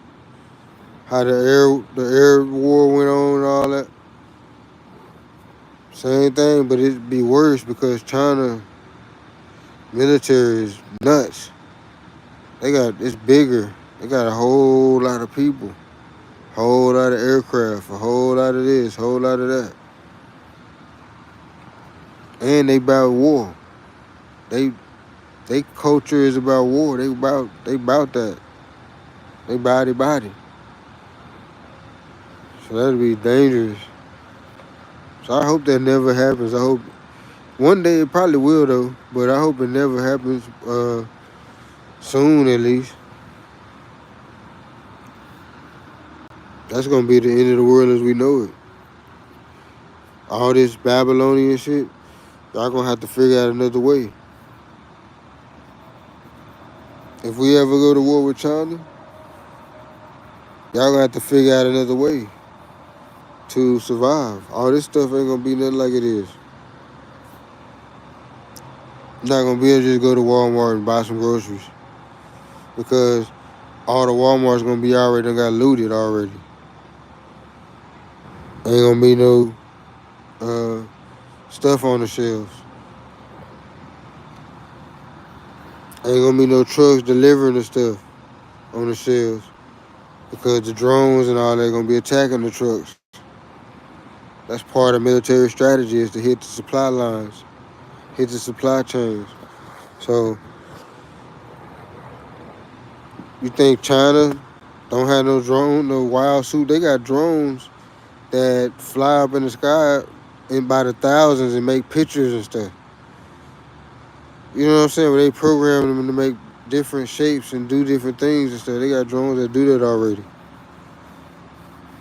How the air war went on and all that. Same thing, but it'd be worse because China military is nuts. It's bigger. They got a whole lot of people, whole lot of aircraft, a whole lot of this, whole lot of that. And they about war. They culture is about war. They about that. They body. So that'd be dangerous. So I hope that never happens. I hope one day it probably will though, but I hope it never happens soon at least. That's gonna be the end of the world as we know it. All this Babylonian shit, y'all gonna have to figure out another way. If we ever go to war with China, y'all gonna have to figure out another way to survive. All this stuff ain't gonna be nothing like it is. You're not gonna be able to just go to Walmart and buy some groceries because all the Walmart's gonna be already got looted already. Ain't gonna be no stuff on the shelves. Ain't gonna be no trucks delivering the stuff on the shelves because the drones and all that gonna be attacking the trucks. That's part of military strategy is to hit the supply lines, hit the supply chains. So you think China don't have no drone, no wild suit? They got drones that fly up in the sky and by the thousands and make pictures and stuff. You know what I'm saying? Where they program them to make different shapes and do different things and stuff. They got drones that do that already.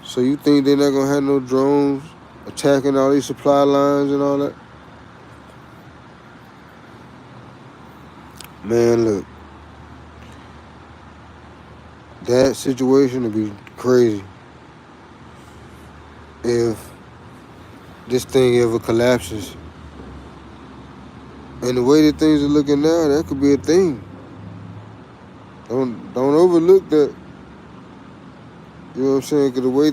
So you think they're not gonna have no drones attacking all these supply lines and all that? Man, look. That situation would be crazy if this thing ever collapses. And the way that things are looking now, that could be a thing. Don't overlook that. You know what I'm saying? Because the way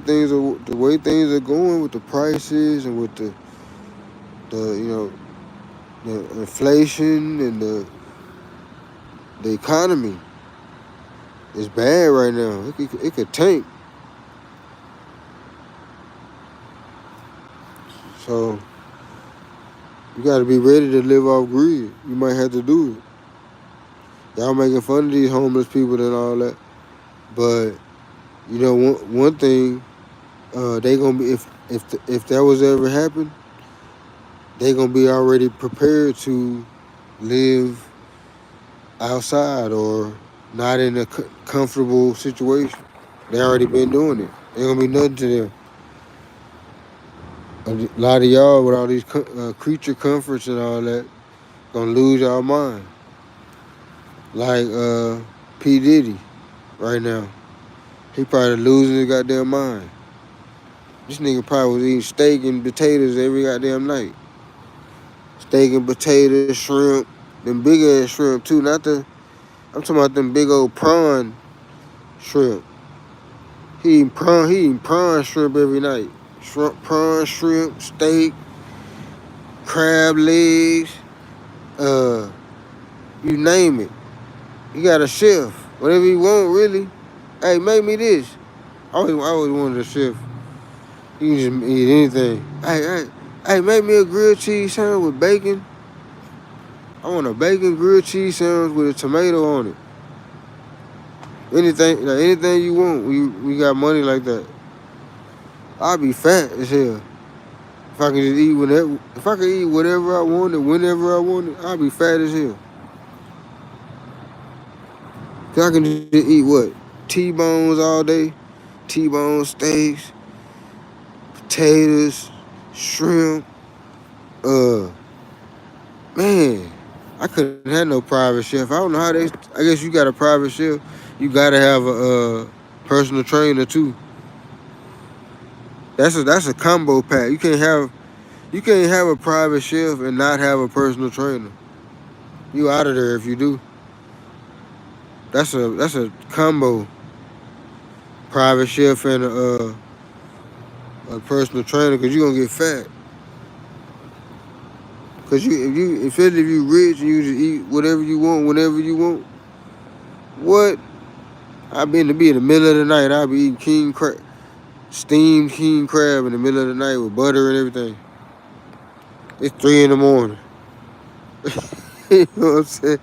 things are going with the prices and with the inflation and the economy is bad right now. It could tank. So You gotta be ready to live off grid. You might have to do it. Y'all making fun of these homeless people and all that, but you know one thing, they gonna be if that was ever happen, they gonna be already prepared to live outside or not in a comfortable situation. They already been doing it. Ain't gonna be nothing to them. A lot of y'all with all these creature comforts and all that gonna lose y'all mind. Like P Diddy right now, he probably losing his goddamn mind. This nigga probably was eating steak and potatoes every goddamn night. Steak and potatoes, shrimp, them big ass shrimp too. Not the I'm talking about them big old prawn shrimp. He eating prawn shrimp every night. Shrimp, prawn, shrimp, steak, crab legs, uh, you name it. You got a chef. Whatever you want, really. Hey, make me this. I always wanted a chef. You can just eat anything. Hey, make me a grilled cheese sandwich with bacon. I want a bacon grilled cheese sandwich with a tomato on it. Anything you want. We got money like that. I'll be fat as hell. If I can just eat whatever, if I can eat whatever I wanted, whenever I wanted, I'll be fat as hell. Cause I can just eat what? T-bones all day, T-bone steaks, potatoes, shrimp. Uh, man, I couldn't have no private chef. I don't know how they. I guess you got a private chef. You gotta have a personal trainer too. That's a combo pack. You can't have a private chef and not have a personal trainer. You out of there if you do. That's a combo. Private chef and a personal trainer, cause you gonna get fat. Cause especially if you rich and you just eat whatever you want whenever you want. What? I been to be in the middle of the night. I be eating steamed king crab in the middle of the night with butter and everything. It's 3 in the morning. You know what I'm saying?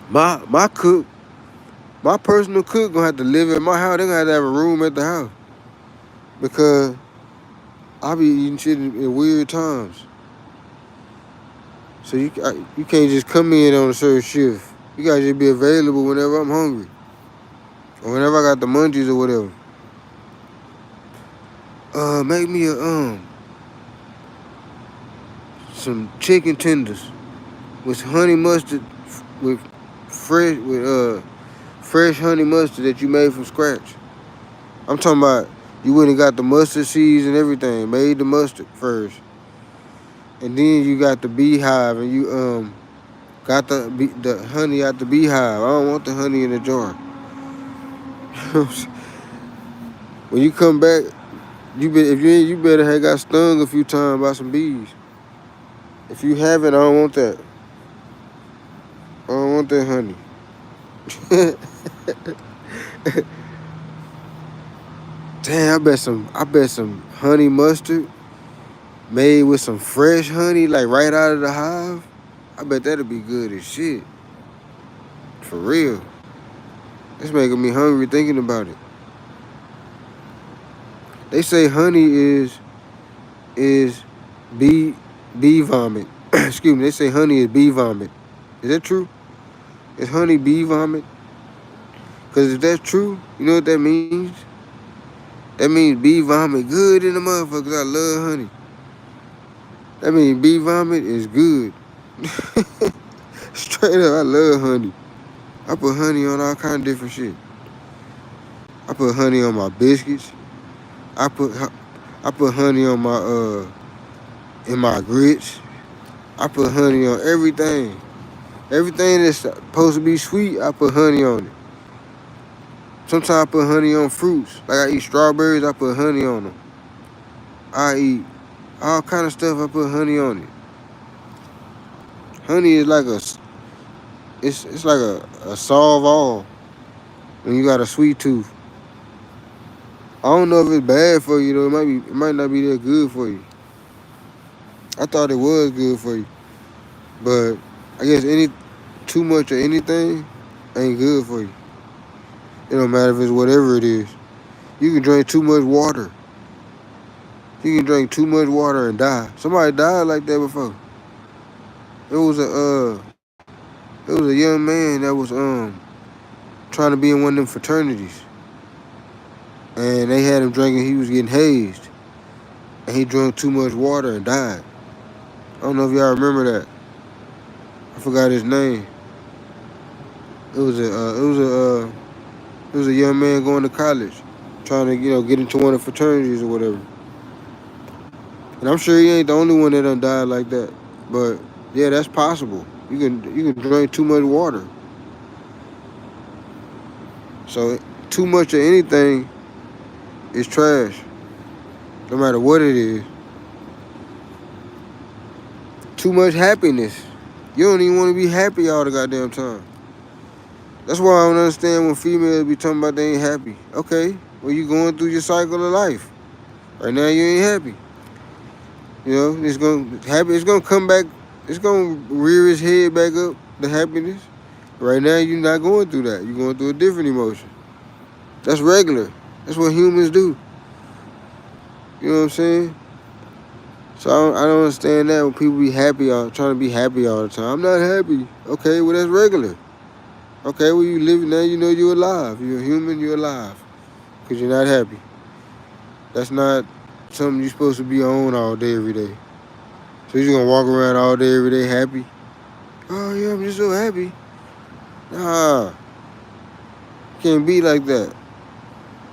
My cook, my personal cook gonna have to live in my house. They gonna have a room at the house because I be eating shit in weird times. So you can't just come in on a certain shift. You gotta just be available whenever I'm hungry or whenever I got the munchies or whatever. Make me some chicken tenders with honey mustard, with fresh honey mustard that you made from scratch. I'm talking about you went and got the mustard seeds and everything, made the mustard first, and then you got the beehive and you got the honey out the beehive. I don't want the honey in the jar. When you come back, you better have got stung a few times by some bees. If you haven't, I don't want that. I don't want that honey. Damn, I bet some honey mustard made with some fresh honey, like right out of the hive. I bet that'll be good as shit. For real. It's making me hungry thinking about it. They say honey is bee vomit. Excuse me. They say honey is bee vomit. Is that true? Is honey bee vomit? Cause if that's true, you know what that means? That means bee vomit good in the motherfuckers. I love honey. That means bee vomit is good. Straight up, I love honey. I put honey on all kind of different shit. I put honey on my biscuits. I put honey on my in my grits. I put honey on everything. Everything that's supposed to be sweet, I put honey on it. Sometimes I put honey on fruits. Like I eat strawberries, I put honey on them. I eat all kind of stuff, I put honey on it. Honey is like it's like a solve all when you got a sweet tooth. I don't know if it's bad for you though. It might not be that good for you. I thought it was good for you, but I guess too much of anything ain't good for you. It don't matter if it's whatever it is. You can drink too much water. You can drink too much water and die. Somebody died like that before. It was a young man that was trying to be in one of them fraternities, and they had him drinking. He was getting hazed, and he drank too much water and died. I don't know if y'all remember that. I forgot his name. It was a young man going to college, trying to get into one of the fraternities or whatever. And I'm sure he ain't the only one that done died like that. But yeah, that's possible. You can drink too much water. So too much of anything is trash, no matter what it is. Too much happiness. You don't even want to be happy all the goddamn time. That's why I don't understand when females be talking about they ain't happy. Okay, well you going through your cycle of life. Right now you ain't happy. It's gonna come back. It's gonna rear its head back up. The happiness. Right now you're not going through that. You're going through a different emotion. That's regular. That's what humans do. You know what I'm saying? So I don't understand that when people be trying to be happy all the time. I'm not happy. Okay, well that's regular. Okay, well you living now. You know you're alive. You're a human. You're alive because you're not happy. That's not something you're supposed to be on all day every day. So you're gonna walk around all day every day happy? Oh yeah, I'm just so happy. Nah, can't be like that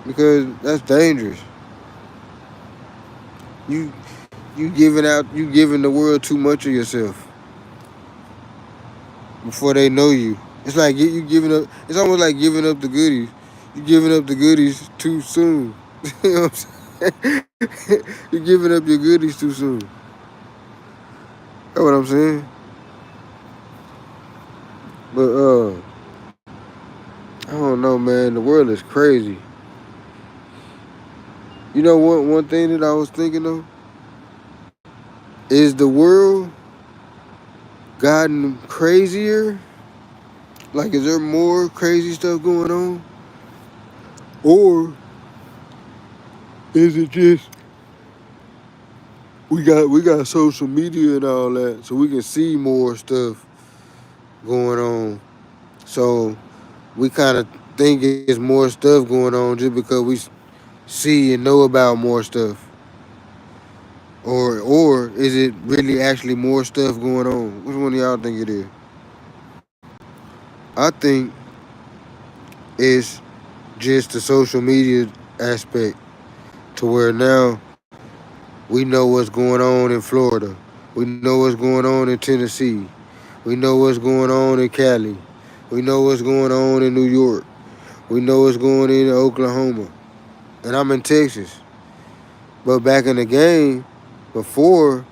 because that's dangerous. You you giving the world too much of yourself before they know you. It's like you giving up. It's almost like giving up the goodies. You giving up the goodies too soon. You know what I'm saying? You're giving up your goodies too soon. That's what I'm saying. But I don't know, man. The world is crazy. You know what? One thing that I was thinking of is the world gotten crazier. Like, is there more crazy stuff going on, or is it just we got social media and all that, so we can see more stuff going on. So we kind of think it's more stuff going on just because we see and know about more stuff, or is it really actually more stuff going on? Which one of y'all think it is? I think it's just the social media aspect to where now we know what's going on in Florida. We know what's going on in Tennessee. We know what's going on in Cali. We know what's going on in New York. We know what's going on in Oklahoma. And I'm in Texas. But back in the game, before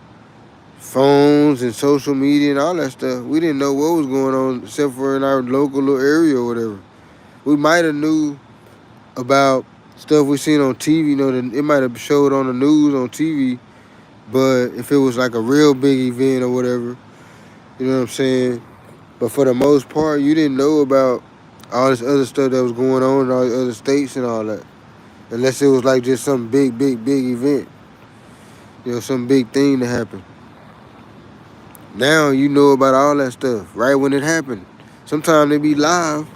phones and social media and all that stuff, we didn't know what was going on except for in our local little area or whatever. We might have knew about stuff we seen on TV. It might have showed on the news on TV. But if it was like a real big event or whatever, you know what I'm saying? But for the most part, you didn't know about all this other stuff that was going on in all the other states and all that. Unless it was like just some big event. Some big thing that happened. Now you know about all that stuff right when it happened. Sometimes they be live.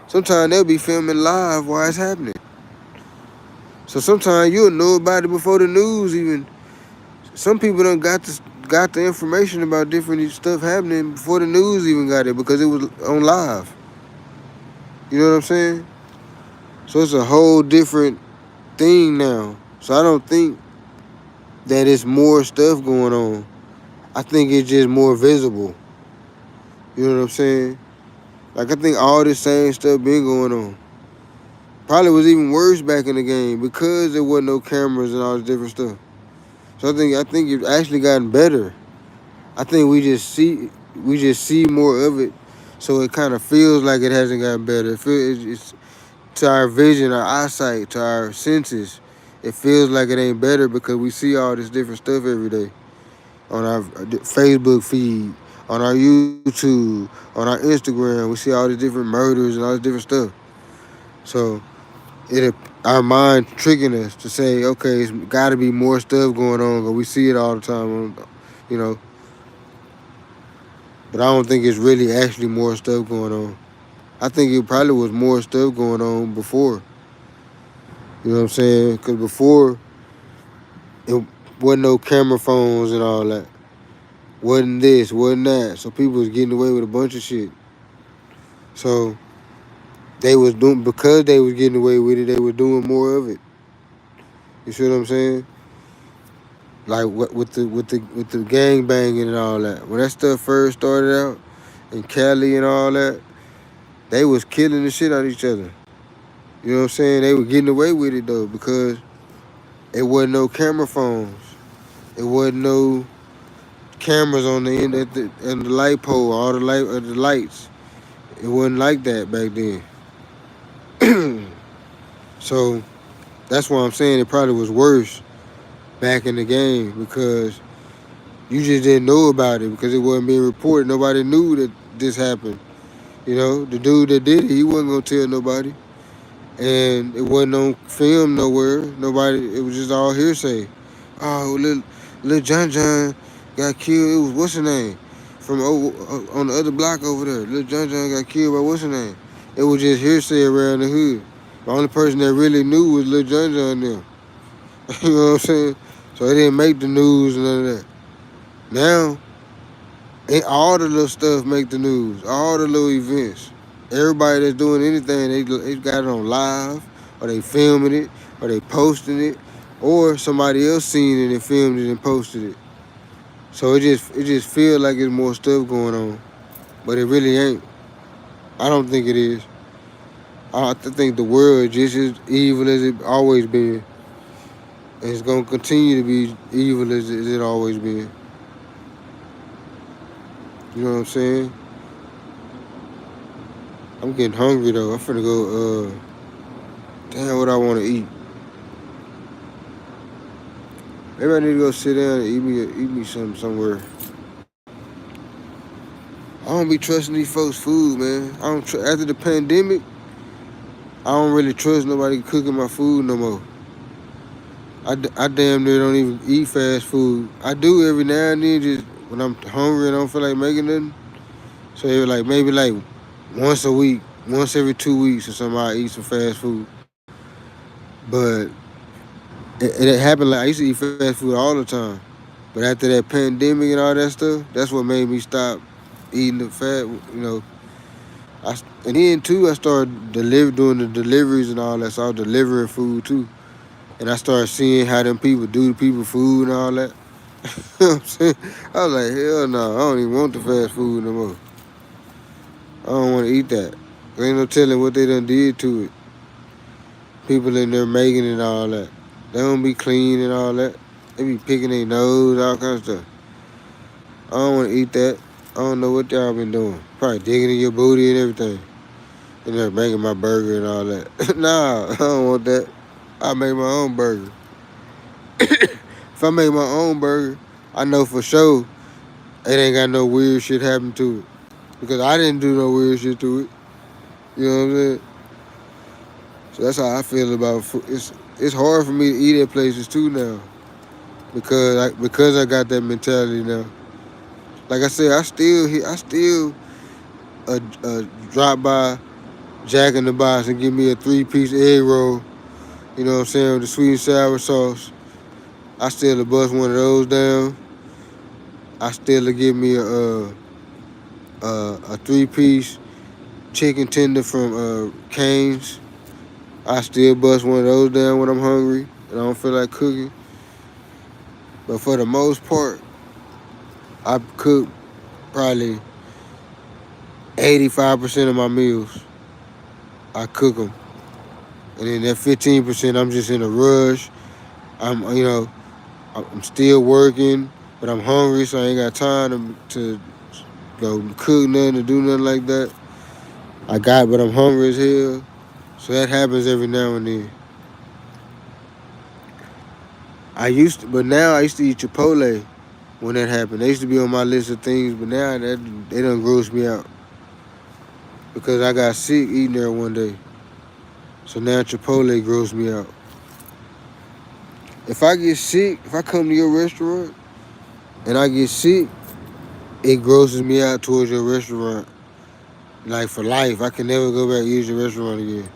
Sometimes they'll be filming live while it's happening. So sometimes you'll know about it before the news even. Some people done got the information about different stuff happening before the news even got it because it was on live. You know what I'm saying? So it's a whole different thing now. So I don't think that it's more stuff going on. I think it's just more visible. You know what I'm saying? Like I think all this same stuff been going on. Probably was even worse back in the game because there wasn't no cameras and all this different stuff. So I think it's actually gotten better. I think we just see more of it, so it kind of feels like it hasn't gotten better. It's to our vision, our eyesight, to our senses. it feels like it ain't better because we see all this different stuff every day on our Facebook feed, on our YouTube, on our Instagram. We see all these different murders and all this different stuff. So it our mind tricking us to say, okay, it's got to be more stuff going on, but we see it all the time, you know. But I don't think it's really actually more stuff going on. I think it probably was more stuff going on before. You know what I'm saying? Because before it wasn't no camera phones and all that. Wasn't this, wasn't that. So people was getting away with a bunch of shit. So they was doing because they was getting away with it. They were doing more of it. You see what I'm saying? Like what with the gang banging and all that. When that stuff first started out in Cali and all that, they was killing the shit out of each other. You know what I'm saying? They were getting away with it though because it wasn't no camera phones. It wasn't no cameras on the end at the light pole, all the lights. It wasn't like that back then. So that's why I'm saying it probably was worse back in the game because you just didn't know about it because it wasn't being reported. Nobody knew that this happened. You know, the dude that did it, he wasn't gonna tell nobody, and it wasn't on film nowhere. Nobody. It was just all hearsay. Oh, little John got killed. It was what's her name from on the other block over there. Little John got killed by what's her name. It was just hearsay around the hood. The only person that really knew was Lil John them. You know what I'm saying? So it didn't make the news and none of that. Now, all the little stuff make the news. All the little events. Everybody that's doing anything, they got it on live, or they filming it, or they posting it, or somebody else seen it and filmed it and posted it. So it just feels like there's more stuff going on, but it really ain't. I don't think it is. I think the world is just as evil as it always been. And it's gonna continue to be evil as it always been. You know what I'm saying? I'm getting hungry though. I'm finna go. Damn, what I want to eat. Maybe I need to go sit down and eat me something somewhere. I don't be trusting these folks' food, man. I don't. After the pandemic, I don't really trust nobody cooking my food no more. I damn near don't even eat fast food. I do every now and then, just when I'm hungry and I don't feel like making nothing. So like maybe like once a week, once every 2 weeks or something, I eat some fast food. But it happened like I used to eat fast food all the time. But after that pandemic and all that stuff, that's what made me stop eating the fat. And then too, I started doing the deliveries and all that. So I was delivering food too, and I started seeing how them people do the people food and all that. You know what I'm saying? I was like, hell no, I don't even want the fast food no more. I don't want to eat that. There ain't no telling what they done did to it. People in there making it and all that. They don't be clean and all that. They be picking their nose, all kinds of stuff. I don't want to eat that. I don't know what y'all been doing. Probably digging in your booty and everything. And they're making my burger and all that. Nah, I don't want that. I make my own burger. If I make my own burger, I know for sure it ain't got no weird shit happen to it. Because I didn't do no weird shit to it. You know what I'm saying? So that's how I feel about food. It's hard for me to eat at places too now. Because I got that mentality now. Like I said, I still drop by Jack in the Box and give me a 3-piece egg roll. You know what I'm saying, with the sweet and sour sauce. I still bust one of those down. I still give me a 3-piece chicken tender from Cane's. I still bust one of those down when I'm hungry and I don't feel like cooking. But for the most part, I cook probably 85% of my meals. I cook them. And then that 15%, I'm just in a rush. I'm still working, but I'm hungry, so I ain't got time to go cook nothing or do nothing like that. But I'm hungry as hell. So that happens every now and then. but now I used to eat Chipotle when that happened. They used to be on my list of things, but now they done grossed me out because I got sick eating there one day. So now Chipotle grossed me out. If I get sick, if I come to your restaurant and I get sick, it grosses me out towards your restaurant. Like for life, I can never go back and use your restaurant again.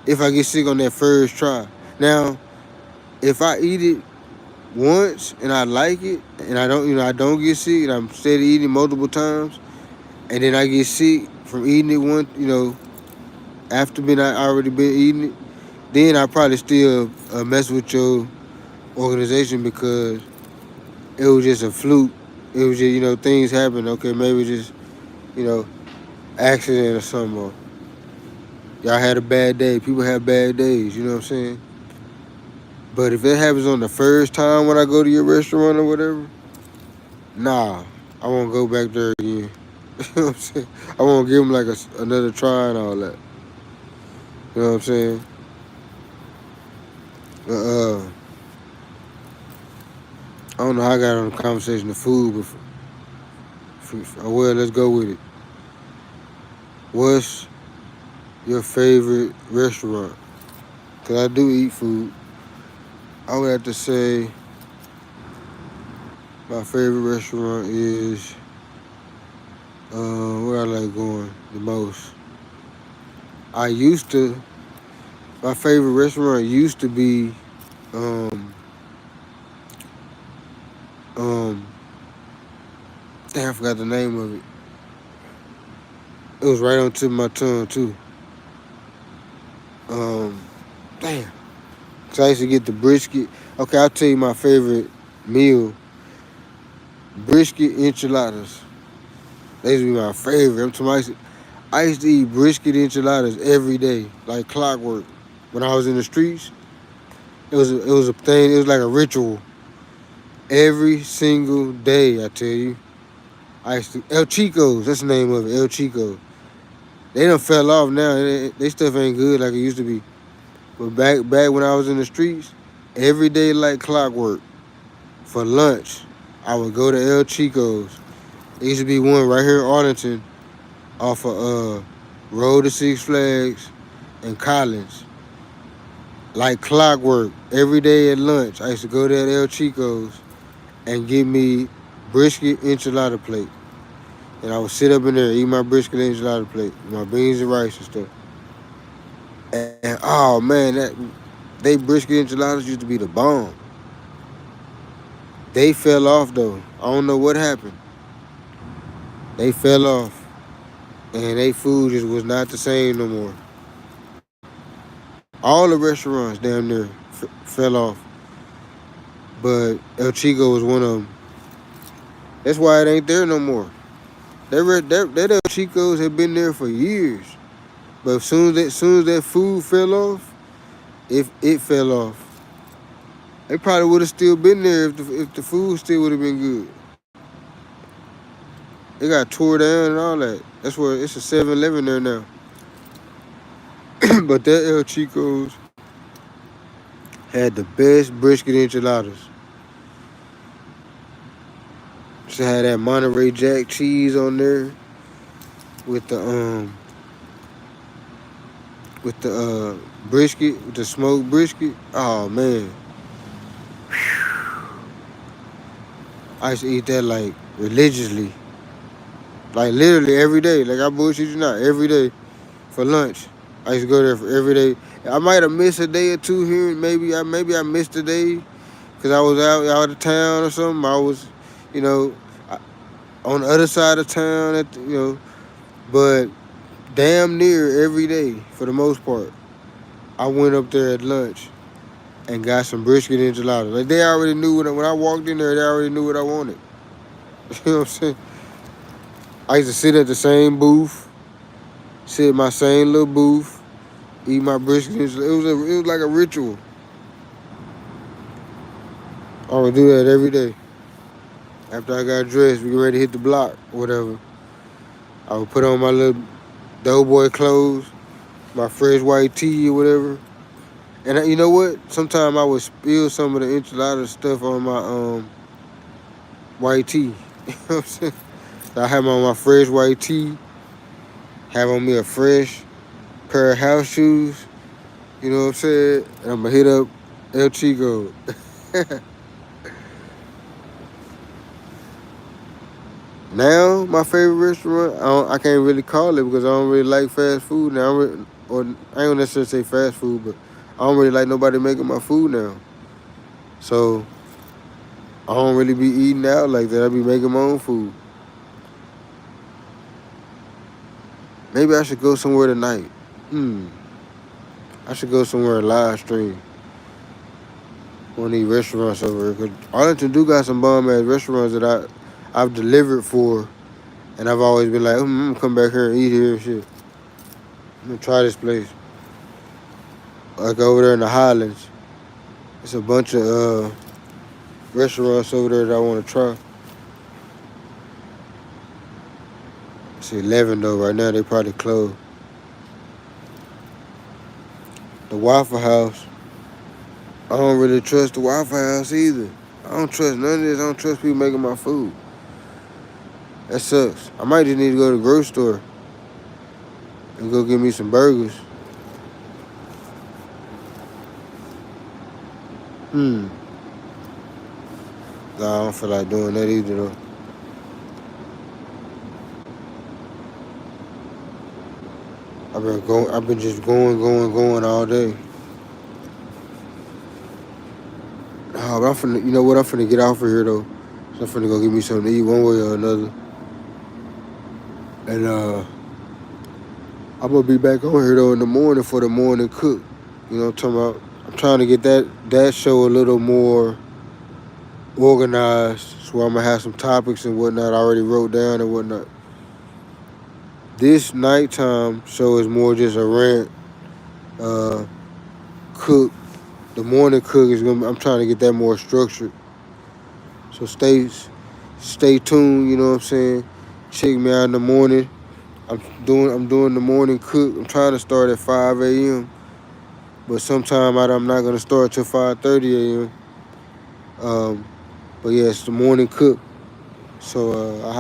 If I get sick on that first try. Now, if I eat it once and I like it and I don't get sick and I'm steady eating multiple times and then I get sick from eating it after I already been eating it, then I probably still mess with your organization because it was just a fluke. It was just, things happen. Okay, maybe just, you know, accident or something. Or y'all had a bad day. People have bad days, you know what I'm saying? But if it happens on the first time when I go to your restaurant or whatever, nah, I won't go back there again. You know what I'm saying? I won't give them like another try and all that. You know what I'm saying? I don't know how I got on the conversation of food, but well, let's go with it. What's your favorite restaurant? Because I do eat food. I would have to say my favorite restaurant is where I like going the most. My favorite restaurant used to be um damn, I forgot the name of it. It was right on tip of my tongue too. Damn. Cause I used to get the brisket. Okay, I'll tell you my favorite meal. Brisket enchiladas. They used to be my favorite. I used to eat brisket enchiladas every day, like clockwork. When I was in the streets, it was a thing. It was like a ritual. Every single day, I tell you. I used to El Chico's. That's the name of it. El Chico. They done fell off now. They stuff ain't good like it used to be. But back when I was in the streets, every day like clockwork. For lunch, I would go to El Chico's. There used to be one right here in Arlington, off of Road to Six Flags and Collins. Like clockwork, every day at lunch, I used to go there at El Chico's and get me brisket enchilada plate. And I would sit up in there, eat my brisket enchilada plate, my beans and rice and stuff. And oh man, they brisket enchiladas used to be the bomb. They fell off though. I don't know what happened. They fell off, and they food just was not the same no more. All the restaurants damn near fell off, but El Chico was one of them. That's why it ain't there no more. That El Chico's had been there for years, but as soon as that food fell off, if it fell off, they probably would have still been there if the food still would have been good. It got tore down and all that. That's where it's a 7-Eleven there now. But that El Chico's had the best brisket enchiladas. She had that Monterey Jack cheese on there with the brisket, with the smoked brisket. Oh man, I used to eat that like religiously, like literally every day. Like I bullshit you not, every day for lunch. I used to go there for every day. I might have missed a day or two here. Maybe I missed a day because I was out of town or something. I was, you know, on the other side of town but damn near every day for the most part. I went up there at lunch and got some brisket enchiladas. Like they already knew when I walked in there, they already knew what I wanted. You know what I'm saying? I used to sit at the same booth, sit at my same little booth, eat my brisket enchiladas. It was like a ritual. I would do that every day. After I got dressed, we get ready to hit the block, whatever. I would put on my little doughboy clothes, my fresh white tee or whatever, And you know what? Sometimes I would spill some of the enchilada stuff on my white tee. You know what I'm saying? So I have on my fresh white tee, have on me a fresh pair of house shoes. You know what I'm saying? And I'm gonna hit up El Chico. Now my favorite restaurant, I can't really call it because I don't really like fast food now. Or I ain't gonna necessarily say fast food, but I don't really like nobody making my food now. So I don't really be eating out like that. I be making my own food. Maybe I should go somewhere tonight. I should go somewhere and live stream one of these restaurants over here. Cause Arlington do got some bomb ass restaurants that I've delivered for, and I've always been like, I'm gonna come back here and eat here and shit. I'm gonna try this place. Like over there in the Highlands, it's a bunch of restaurants over there that I want to try. It's 11 though. Right now they probably closed. The Waffle House, I don't really trust the Waffle House either. I don't trust none of this. I don't trust people making my food. That sucks. I might just need to go to the grocery store and go get me some burgers. Nah, I don't feel like doing that either though. I've been just going all day. Oh, but I'm finna, you know what? I'm finna get off of here though. So I'm finna go get me something to eat one way or another. And I'm gonna be back on here though in the morning for the morning cook. You know what I'm talking about? I'm trying to get that show a little more organized. So I'm gonna have some topics and whatnot I already wrote down and whatnot. This nighttime show is more just a rant. Cook. The morning cook is gonna. I'm trying to get that more structured. So stay tuned. You know what I'm saying? Check me out in the morning. I'm doing the morning cook. I'm trying to start at 5 a.m. But sometime I'm not gonna start till 5:30 a.m. But yeah, it's the morning cook. So I